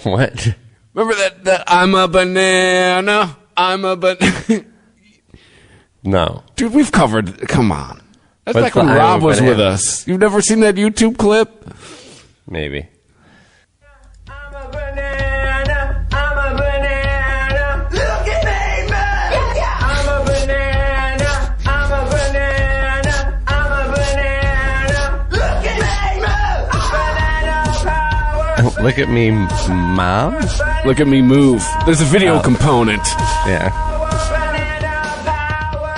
What? Remember that I'm a banana, I'm a banana. No. Dude, we've covered, come on. That's What's back when the Rob was banana? with us. You've never seen that YouTube clip? Maybe. I'm a banana, I'm a banana. Look at me, man. I'm a banana, I'm a banana, I'm a banana. Look at me, man. Banana power. Look at me, Mom? Look at me move. There's a video component. Yeah.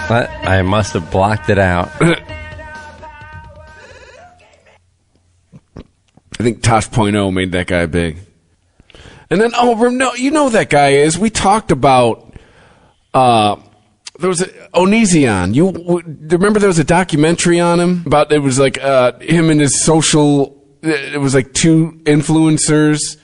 What? I must have blocked it out. I think Tosh.0 made that guy big. And then, no, you know who that guy is. We talked about, there was Onision. You remember there was a documentary on him? About, it was like, him and his social, it was like two influencers.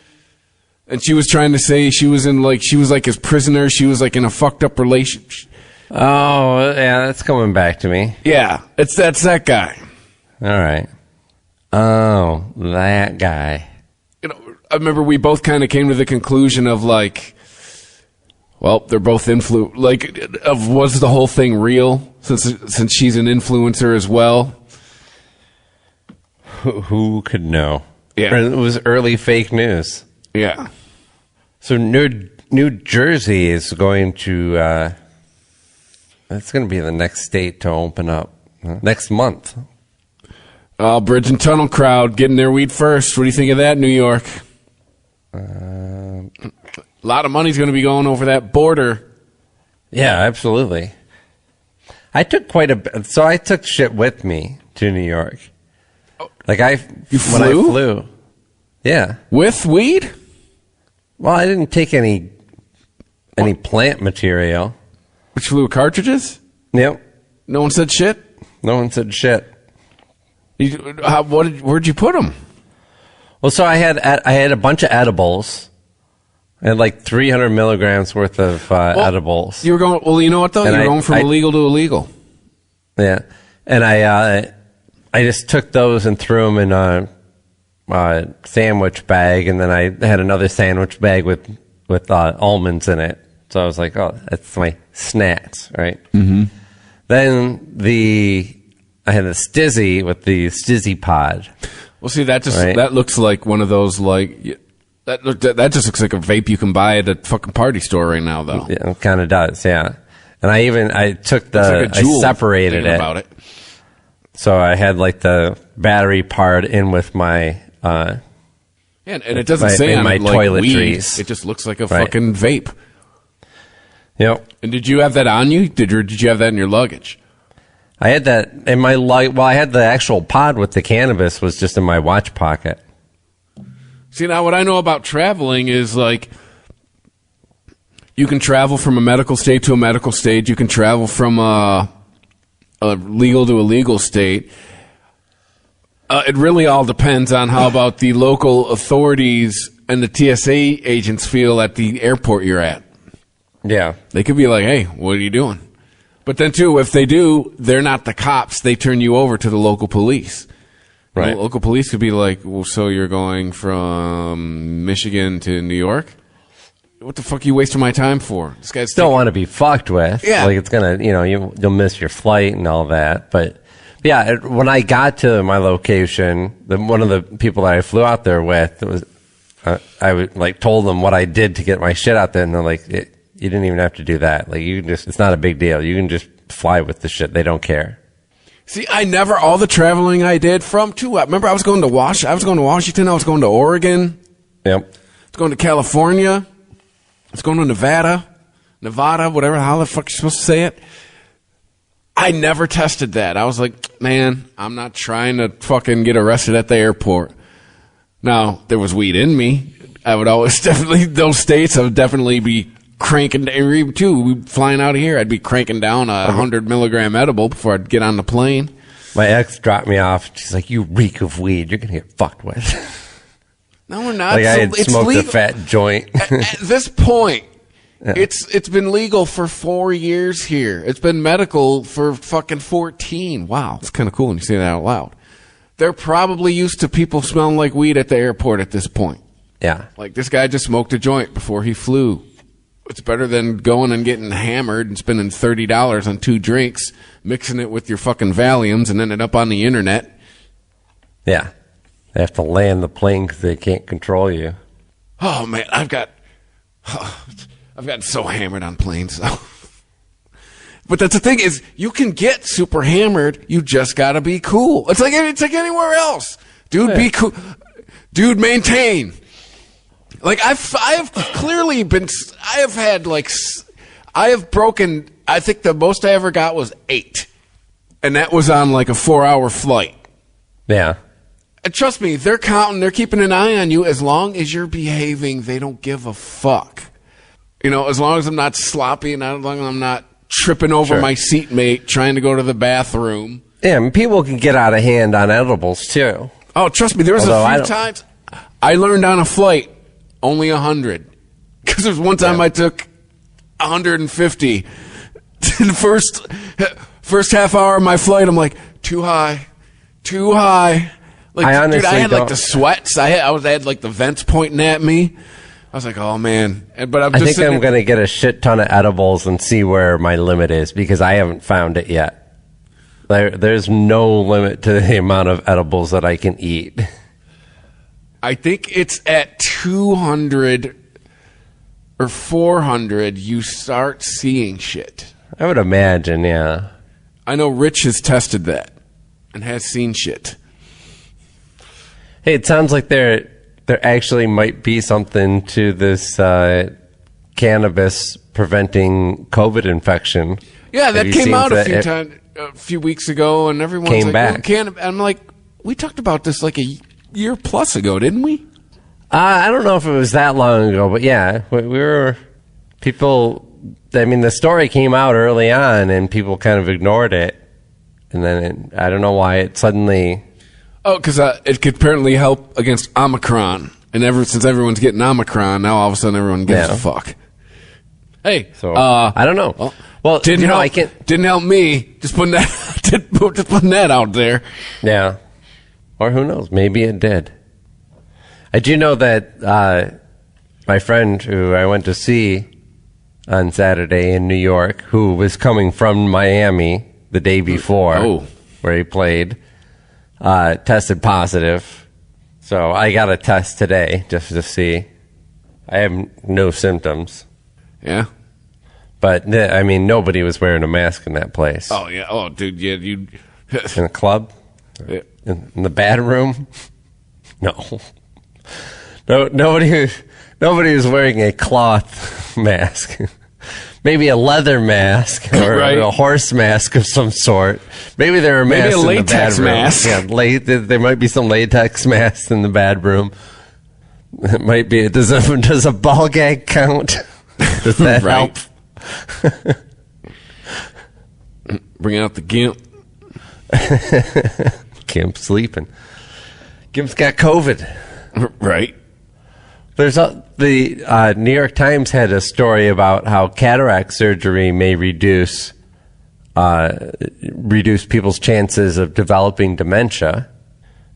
And she was trying to say she was like his prisoner. She was like in a fucked up relationship. Oh, yeah, that's coming back to me. Yeah, that's that guy. All right. Oh, that guy. You know, I remember we both kind of came to the conclusion of like, well, they're both was the whole thing real since she's an influencer as well? Who could know? Yeah. It was early fake news. Yeah. So New Jersey is going to, that's going to be the next state to open up next month. Bridge and tunnel crowd getting their weed first. What do you think of that, New York? A lot of money's going to be going over that border. Yeah, absolutely. I took so I took shit with me to New York. Like You flew? When I flew. Yeah. With weed? Well, I didn't take any plant material. But you flew with cartridges? Yep. No one said shit? No one said shit. Where'd you put them? Well, so I had a bunch of edibles. I had like 300 milligrams worth of edibles. You were going. Well, you know what though? And you were going from illegal to illegal. Yeah, and I just took those and threw them in a sandwich bag, and then I had another sandwich bag with almonds in it. So I was like, oh, that's my snacks, right? Mm-hmm. Then I had a Stizzy with the Stizzy pod. Well, see, that looks like one of those like That just looks like a vape you can buy at a fucking party store right now, though. Yeah, it kind of does, yeah. And I took like I separated it. About it. So I had like the battery part in with my and it doesn't say on my it like toiletries. Weed. It just looks like a fucking vape. Yep. And did you have that on you? Did you have that in your luggage? I had that in my well, I had the actual pod with the cannabis was just in my watch pocket. See, now what I know about traveling is like you can travel from a medical state to a medical state. You can travel from a legal to a legal state. It really all depends on how about the local authorities and the TSA agents feel at the airport you're at. Yeah. They could be like, hey, what are you doing? But then, too, if they do, they're not the cops. They turn you over to the local police. Right. The local police could be like, well, so you're going from Michigan to New York? What the fuck are you wasting my time for? This guy's don't want to be fucked with. Yeah. Like, it's going to, you'll miss your flight and all that. But, yeah, when I got to my location, one of the people that I flew out there with, I told them what I did to get my shit out there, and they're like, you didn't even have to do that. Like, it's not a big deal. You can just fly with the shit. They don't care. See, all the traveling I did remember I was going to Washington, I was going to Oregon. Yep. I was going to California. I was going to Nevada, whatever, how the fuck you're supposed to say it. I never tested that. I was like, man, I'm not trying to fucking get arrested at the airport. Now, there was weed in me. I would always those states, I would definitely be cranking, too, flying out of here, I'd be cranking down a 100 milligram edible before I'd get on the plane. My ex dropped me off. She's like, you reek of weed. You're going to get fucked with. No, we're not. Like I had smoked a fat joint. At this point, yeah. It's been legal for 4 years here. It's been medical for fucking 14. Wow. It's kind of cool when you say that out loud. They're probably used to people smelling like weed at the airport at this point. Yeah. Like this guy just smoked a joint before he flew. It's better than going and getting hammered and spending $30 on 2 drinks, mixing it with your fucking Valiums and ending up on the internet. Yeah. They have to land the plane because they can't control you. Oh, man, I've gotten so hammered on planes, though. But that's the thing is, you can get super hammered. You just got to be cool. It's like anywhere else. Dude, be cool. Dude, maintain. Like, I have broken, I think the most I ever got was 8. And that was on like a 4-hour flight. Yeah. And trust me, they're counting, they're keeping an eye on you. As long as you're behaving, they don't give a fuck. As long as I'm not sloppy and as long as I'm not tripping over my seatmate trying to go to the bathroom. Yeah, and people can get out of hand on edibles, too. Oh, trust me, there was a few times I learned on a flight only 100. Because there was one time I took 150. The first half hour of my flight, I'm like, too high. Like, I had like the sweats. I had like the vents pointing at me. I was like, oh man. But I think I'm going to get a shit ton of edibles and see where my limit is because I haven't found it yet. There's no limit to the amount of edibles that I can eat. I think it's at 200 or 400 you start seeing shit. I would imagine, yeah. I know Rich has tested that and has seen shit. Hey, it sounds like there actually might be something to this cannabis preventing COVID infection. Yeah, that came out a few weeks ago, and everyone's came like, back. Well, I'm like, we talked about this like a year plus ago, didn't we? I don't know if it was that long ago, but yeah, we were people. I mean, the story came out early on, and people kind of ignored it, and then I don't know why it suddenly. Oh, because it could apparently help against Omicron, and since everyone's getting Omicron, now all of a sudden everyone gives a fuck. Hey, so I don't know. Well, didn't help me. Just putting that out there. Yeah, or who knows? Maybe it did. I do know that my friend who I went to see on Saturday in New York, who was coming from Miami the day before, where he played, tested positive. So I got a test today just to see. I have no symptoms. Yeah? But, I mean, nobody was wearing a mask in that place. Oh, yeah. Oh, dude, yeah. You in a club? Yeah. In the bad room? No. Nobody was wearing a cloth mask. Maybe a leather mask or right. a horse mask of some sort. Maybe there are masks in the bad room. Mask. Yeah, there might be some latex masks in the bad room. It might be. Does a ball gag count? Does that help? Bringing out the gimp. Gimp sleeping. Gimp's got COVID. Right. There's the New York Times had a story about how cataract surgery may reduce people's chances of developing dementia.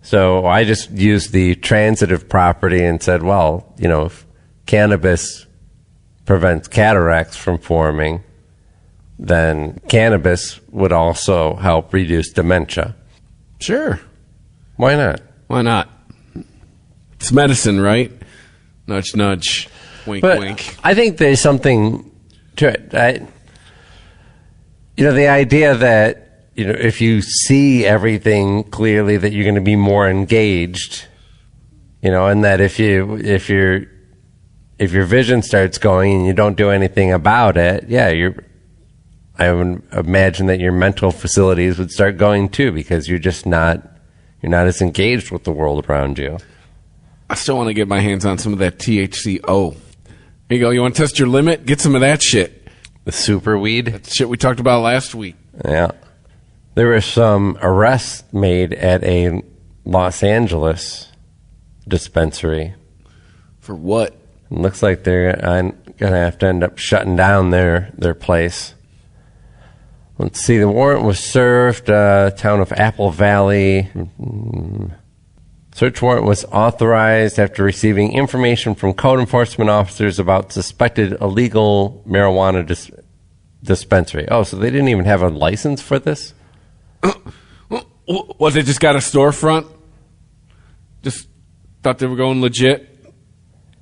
So I just used the transitive property and said, well, if cannabis prevents cataracts from forming, then cannabis would also help reduce dementia. Sure. Why not? Why not? It's medicine, right? Nudge, nudge, wink, wink. I think there's something to it. The idea that, if you see everything clearly, that you're going to be more engaged, and that if your vision starts going and you don't do anything about it, I would imagine that your mental facilities would start going too, because you're not as engaged with the world around you. I still want to get my hands on some of that THCO. Here you go. You want to test your limit? Get some of that shit. The super weed? That's shit we talked about last week. Yeah. There were some arrests made at a Los Angeles dispensary. For what? It looks like they're going to have to end up shutting down their place. Let's see. The warrant was served, town of Apple Valley. Search warrant was authorized after receiving information from code enforcement officers about suspected illegal marijuana dispensary. Oh, so they didn't even have a license for this? What, they just got a storefront? Just thought they were going legit?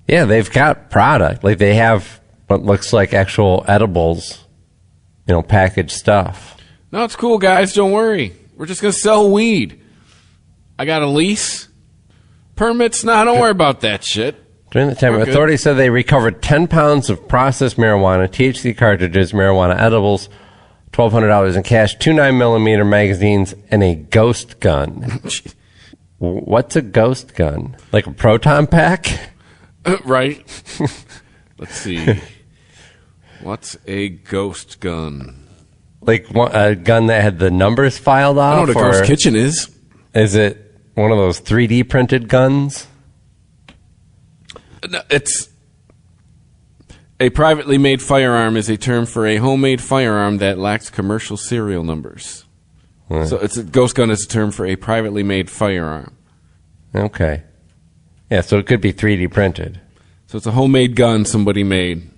Yeah, they've got product. Like, they have what looks like actual edibles, packaged stuff. No, it's cool, guys. Don't worry. We're just going to sell weed. I got a lease. Permits? Nah, don't worry about that shit. During the time, authorities said they recovered 10 pounds of processed marijuana, THC cartridges, marijuana edibles, $1,200 in cash, 2 9mm magazines, and a ghost gun. What's a ghost gun? Like a proton pack? Right. Let's see. What's a ghost gun? Like a gun that had the numbers filed off? I know what a ghost kitchen is. Is it one of those 3D printed guns? No, it's a privately made firearm is a term for a homemade firearm that lacks commercial serial numbers. Hmm. So it's a ghost gun is a term for a privately made firearm. Okay. Yeah, so it could be 3D printed. So it's a homemade gun somebody made.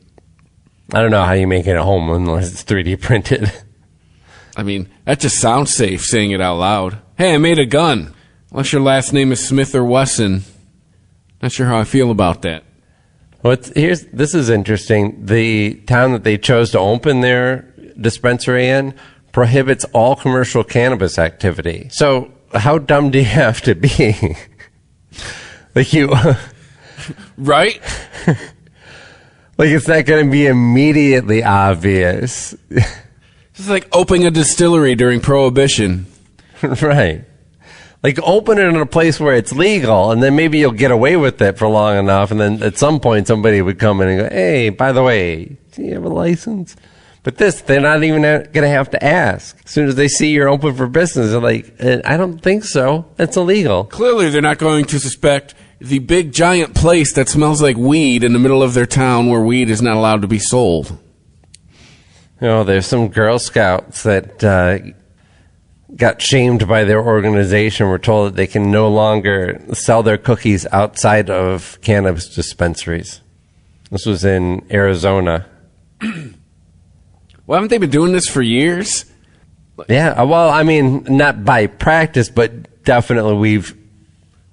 I don't know how you make it at home unless it's 3D printed. I mean, that just sounds safe saying it out loud. Hey, I made a gun. Unless your last name is Smith or Wesson. Not sure how I feel about that. Well, this is interesting. The town that they chose to open their dispensary in prohibits all commercial cannabis activity. So how dumb do you have to be? Right? Like, it's not going to be immediately obvious. It's like opening a distillery during Prohibition. Right. Like, open it in a place where it's legal, and then maybe you'll get away with it for long enough, and then at some point somebody would come in and go, hey, by the way, do you have a license? But they're not even going to have to ask. As soon as they see you're open for business, they're like, I don't think so. That's illegal. Clearly, they're not going to suspect the big, giant place that smells like weed in the middle of their town where weed is not allowed to be sold. There's some Girl Scouts that got shamed by their organization, were told that they can no longer sell their cookies outside of cannabis dispensaries. This was in Arizona. Well, haven't they been doing this for years? Yeah, well, I mean, not by practice, but definitely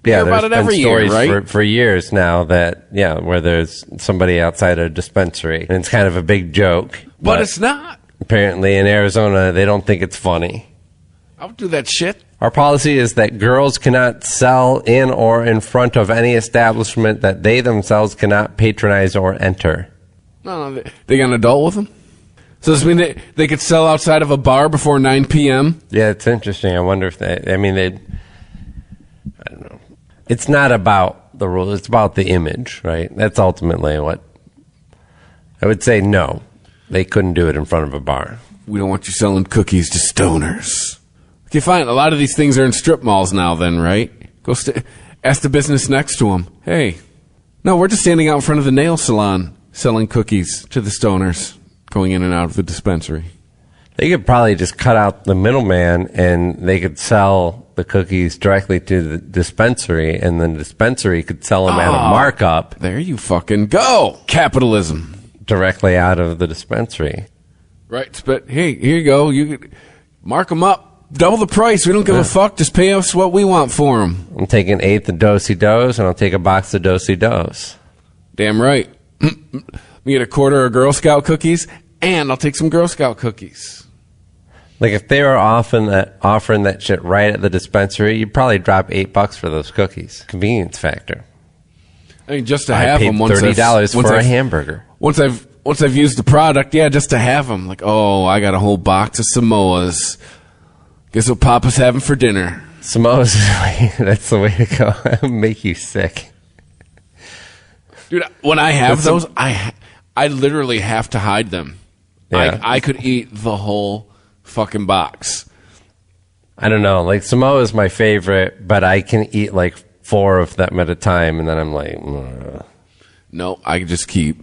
Yeah, about there's it every been year, stories right? for years now that, where there's somebody outside a dispensary. And it's kind of a big joke. But it's not. Apparently in Arizona, they don't think it's funny. I would do that shit. Our policy is that girls cannot sell in or in front of any establishment that they themselves cannot patronize or enter. No, they got an adult with them? So does this mean they could sell outside of a bar before 9 p.m.? Yeah, it's interesting. I wonder if they I don't know. It's not about the rules. It's about the image, right? That's ultimately what I would say. No, they couldn't do it in front of a bar. We don't want you selling cookies to stoners. Okay, fine. A lot of these things are in strip malls now then, right? Go ask the business next to them. Hey, no, we're just standing out in front of the nail salon selling cookies to the stoners going in and out of the dispensary. They could probably just cut out the middleman and they could sell the cookies directly to the dispensary, and then the dispensary could sell them at a markup. There you fucking go. Capitalism. Directly out of the dispensary. Right, but hey, here you go. You could mark them up. Double the price. We don't give a fuck. Just pay us what we want for them. I'm taking an eighth of Do-si-dos, and I'll take a box of Do-si-dos. Damn right. Me get a quarter of Girl Scout cookies, and I'll take some Girl Scout cookies. Like, if they were offering that shit right at the dispensary, you'd probably drop $8 for those cookies. Convenience factor. I mean, just to have them. $30 for a hamburger. Once I've used the product, just to have them. Like, oh, I got a whole box of Samoas. Guess what Papa's having for dinner? Samoas, that's the way to go. It'll make you sick. Dude, when I have those, I literally have to hide them. Yeah. I could eat the whole fucking box. I don't know. Like, Samoa is my favorite, but I can eat like 4 of them at a time, and then I'm like, ugh. No, I can just keep.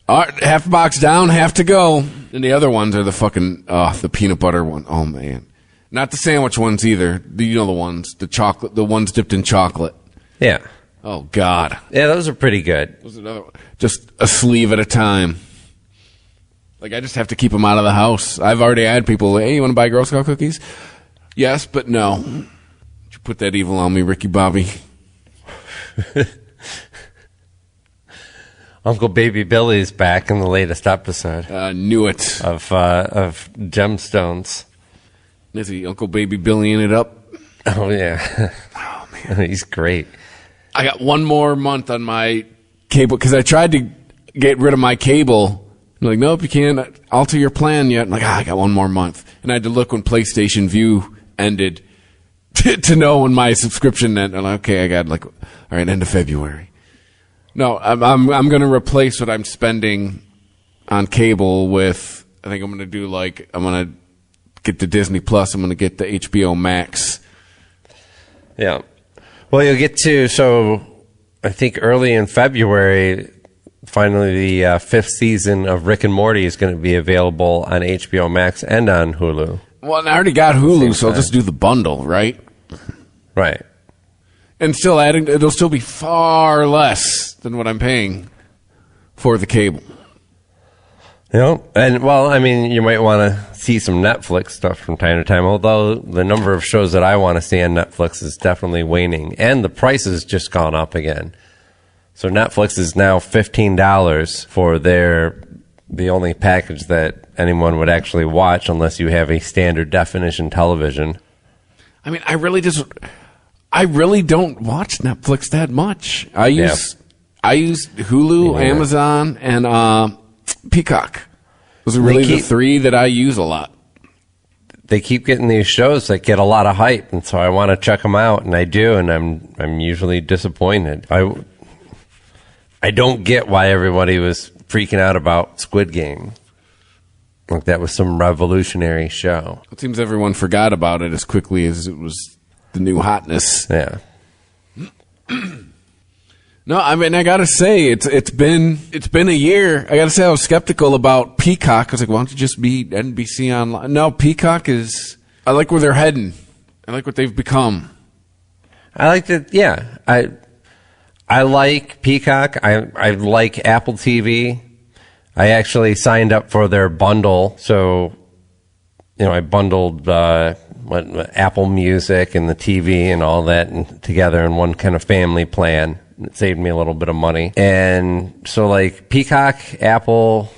All right, half a box down, half to go. And the other ones are the fucking, the peanut butter one. Oh, man. Not the sandwich ones either. You know the ones, the chocolate, the ones dipped in chocolate. Yeah. Oh, God. Yeah, those are pretty good. Those are another one. Just a sleeve at a time. Like, I just have to keep them out of the house. I've already had people, hey, you want to buy Girl Scout cookies? Yes, but no. You put that evil on me, Ricky Bobby. Uncle Baby Billy's back in the latest episode. Knew it. Of Gemstones. Is he Uncle Baby Billying it up? Oh, yeah. Oh, man. He's great. I got one more month on my cable, because I tried to get rid of my cable. I'm like, nope, you can't alter your plan yet. I'm like, I got one more month. And I had to look when PlayStation View ended to know when my subscription ended. I'm like, okay, I got all right, end of February. No, I'm going to replace what I'm spending on cable with, I think I'm going to do I'm going to get the Disney Plus. I'm going to get the HBO Max. Yeah. Well, you'll get to, so I think early in February, finally the 5th season of Rick and Morty is going to be available on HBO Max and on Hulu. Well, and I already got Hulu, so I'll just do the bundle, right? Right. And still it'll still be far less than what I'm paying for the cable. You know, and well, I mean, you might want to see some Netflix stuff from time to time, although the number of shows that I want to see on Netflix is definitely waning, and the price has just gone up again. So Netflix is now $15 for the only package that anyone would actually watch unless you have a standard definition television. I mean, I really don't watch Netflix that much. I use Hulu, Amazon, and Peacock. Those are really the 3 that I use a lot. They keep getting these shows that get a lot of hype, and so I want to check them out, and I do, and I'm usually disappointed. I don't get why everybody was freaking out about Squid Game. Like that was some revolutionary show. It seems everyone forgot about it as quickly as it was the new hotness. Yeah. No, I mean, I gotta say, it's been a year. I gotta say, I was skeptical about Peacock. I was like, why don't you just be NBC Online? No, Peacock I like where they're heading. I like what they've become. I like that. Yeah, I like Peacock. I like Apple TV. I actually signed up for their bundle, so I bundled what Apple Music and the TV and all that and together in one kind of family plan. It saved me a little bit of money. And so like Peacock, Apple,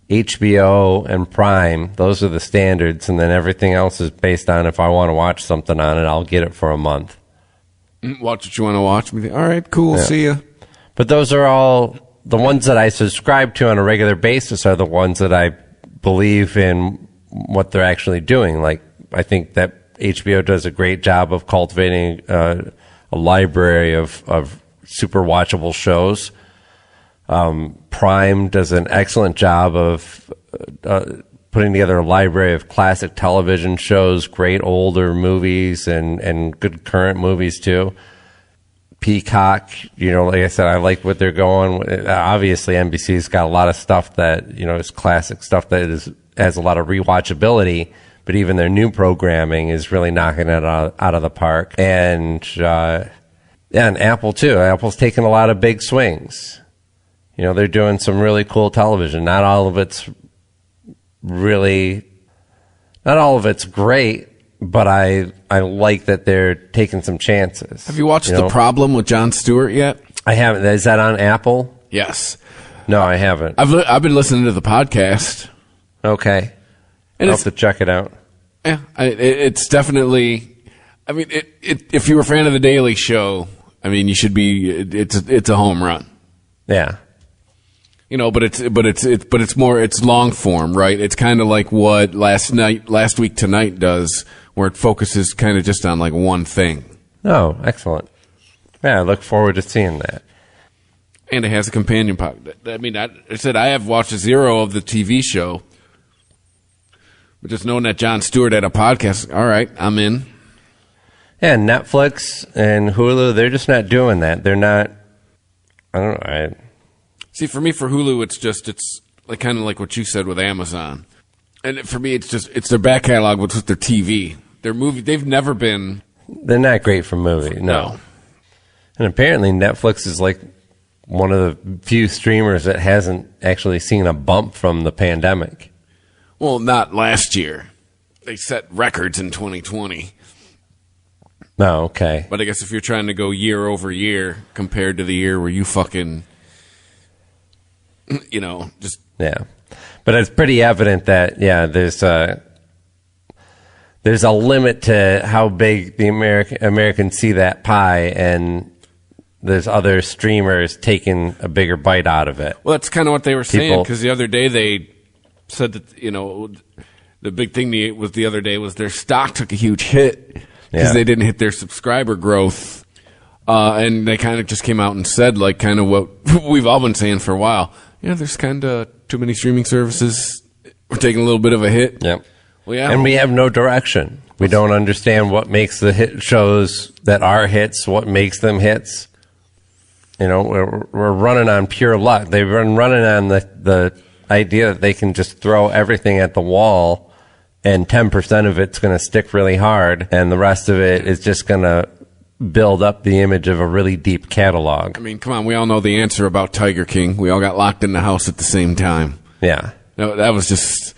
HBO, and Prime, those are the standards. And then everything else is based on if I want to watch something on it, I'll get it for a month. Watch what you want to watch. All right, cool, see ya. But those are all, the ones that I subscribe to on a regular basis are the ones that I believe in what they're actually doing. Like, I think that HBO does a great job of cultivating a library of super watchable shows. Prime does an excellent job of putting together a library of classic television shows, great older movies, and good current movies too. Peacock, like I said, I like what they're going with. Obviously, NBC's got a lot of stuff that, is classic stuff that has a lot of rewatchability, but even their new programming is really knocking it out of the park. And, and Apple too. Apple's taking a lot of big swings. They're doing some really cool television. Not all of it's great, but I like that they're taking some chances. Have you watched The Problem with Jon Stewart yet? I haven't. Is that on Apple? Yes. No, I haven't. I've been listening to the podcast. Okay. I'll have to check it out. Yeah, it's definitely. I mean, if you were a fan of The Daily Show, I mean, you should be. It's a home run. Yeah. But it's more, it's long form, right? It's kind of like what Last Week Tonight does, where it focuses kind of just on like one thing. Oh, excellent. Yeah, I look forward to seeing that. And it has a companion podcast. I mean, I said I have watched zero of the TV show, but just knowing that Jon Stewart had a podcast, all right, I'm in. Yeah, Netflix and Hulu, they're just not doing that. They're not, I don't know, See, for me, for Hulu, it's like kind of like what you said with Amazon. And for me, it's their back catalog with their TV. Their movie, they've never been... They're not great for movie, no. And apparently Netflix is like one of the few streamers that hasn't actually seen a bump from the pandemic. Well, not last year. They set records in 2020. Oh, okay. But I guess if you're trying to go year over year compared to the year where you fucking... just... Yeah. But it's pretty evident that, there's a limit to how big the Americans see that pie, and there's other streamers taking a bigger bite out of it. Well, that's kind of what they were saying, because the other day they said that, the big thing the other day was their stock took a huge hit because they didn't hit their subscriber growth. And they kind of just came out and said, like, kind of what we've all been saying for a while. There's kind of too many streaming services. We're taking a little bit of a hit. Yep. Well, yeah. And we have no direction. We don't understand what makes the hit shows that are hits, what makes them hits. We're running on pure luck. They've been running on the idea that they can just throw everything at the wall and 10% of it's going to stick really hard and the rest of it is just going to build up the image of a really deep catalog. I mean, come on, we all know the answer about Tiger King. We all got locked in the house at the same time. Yeah. No, that was just...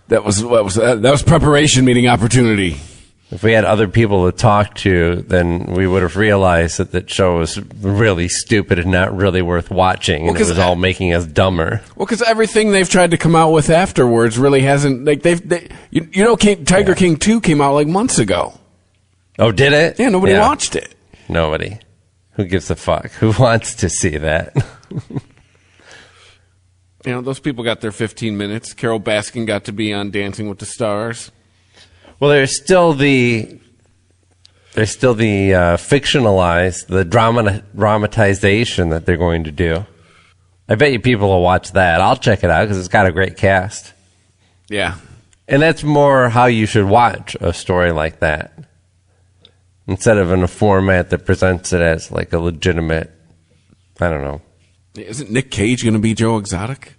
That was preparation meeting opportunity. If we had other people to talk to, then we would have realized that show was really stupid and not really worth watching, and it was all making us dumber. Well, because everything they've tried to come out with afterwards really hasn't... Like Tiger King 2 came out like months ago. Oh, did it? Yeah, nobody watched it. Nobody. Who gives a fuck? Who wants to see that? Those people got their 15 minutes. Carol Baskin got to be on Dancing with the Stars. Well, there's still the fictionalized, the dramatization that they're going to do. I bet you people will watch that. I'll check it out because it's got a great cast. Yeah. And that's more how you should watch a story like that. Instead of in a format that presents it as like a legitimate, I don't know. Isn't Nick Cage going to be Joe Exotic?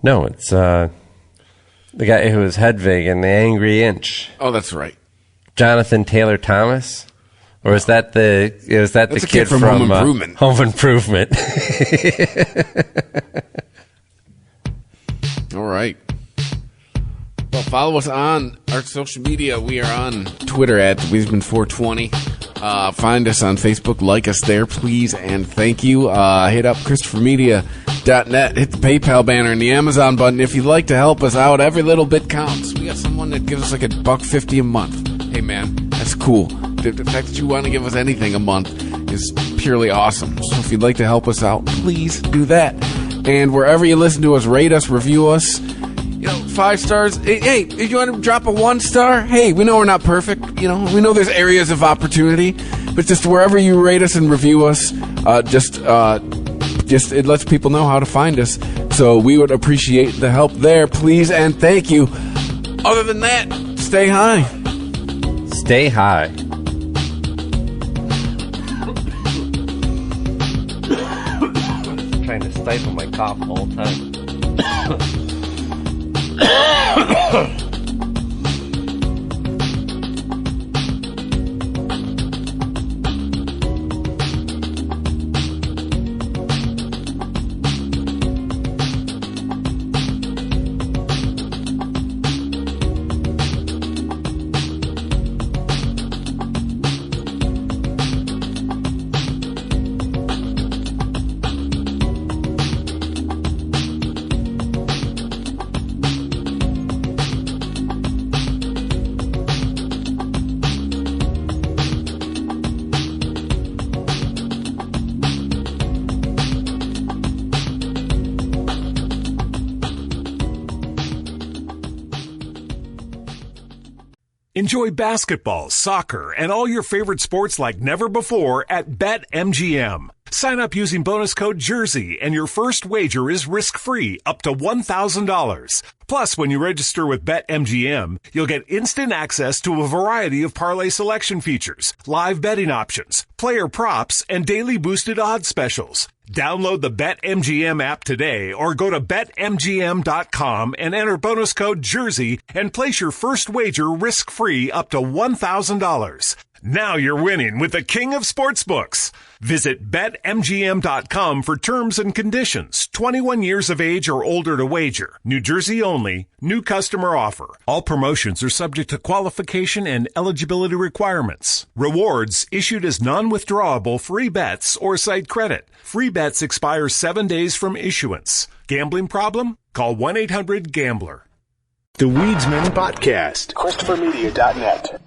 No, it's the guy who was Hedwig in The Angry Inch. Oh, that's right. Jonathan Taylor Thomas? Or is that the kid from Home Improvement? Home Improvement. All right. Well, Follow us on our social media. We are on Twitter at Wiesman420. Find us on Facebook. Like us there, please, and thank you. Hit up ChristopherMedia.net. Hit the PayPal banner and the Amazon button if you'd like to help us out. Every little bit counts. We got someone that gives us like $1.50 a month. Hey, man, that's cool. The fact that you want to give us anything a month is purely awesome. So if you'd like to help us out, please do that. And wherever you listen to us, rate us, review us. 5 stars. Hey, if you want to drop a 1 star, hey, we know we're not perfect. We know there's areas of opportunity, but just wherever you rate us and review us, just it lets people know how to find us. So we would appreciate the help there, please, and thank you. Other than that, stay high. Stay high. Trying to stifle my cough the whole time. Enjoy basketball, soccer, and all your favorite sports like never before at BetMGM. Sign up using bonus code JERSEY, and your first wager is risk-free up to $1,000. Plus, when you register with BetMGM, you'll get instant access to a variety of parlay selection features, live betting options, player props, and daily boosted odds specials. Download the BetMGM app today or go to BetMGM.com and enter bonus code JERSEY and place your first wager risk-free up to $1,000. Now you're winning with the king of sportsbooks. Visit BetMGM.com for terms and conditions. 21 years of age or older to wager. New Jersey only. New customer offer. All promotions are subject to qualification and eligibility requirements. Rewards issued as non-withdrawable free bets or site credit. Free bets expire 7 days from issuance. Gambling problem? Call 1-800-GAMBLER. The Weedsman Podcast. ChristopherMedia.net.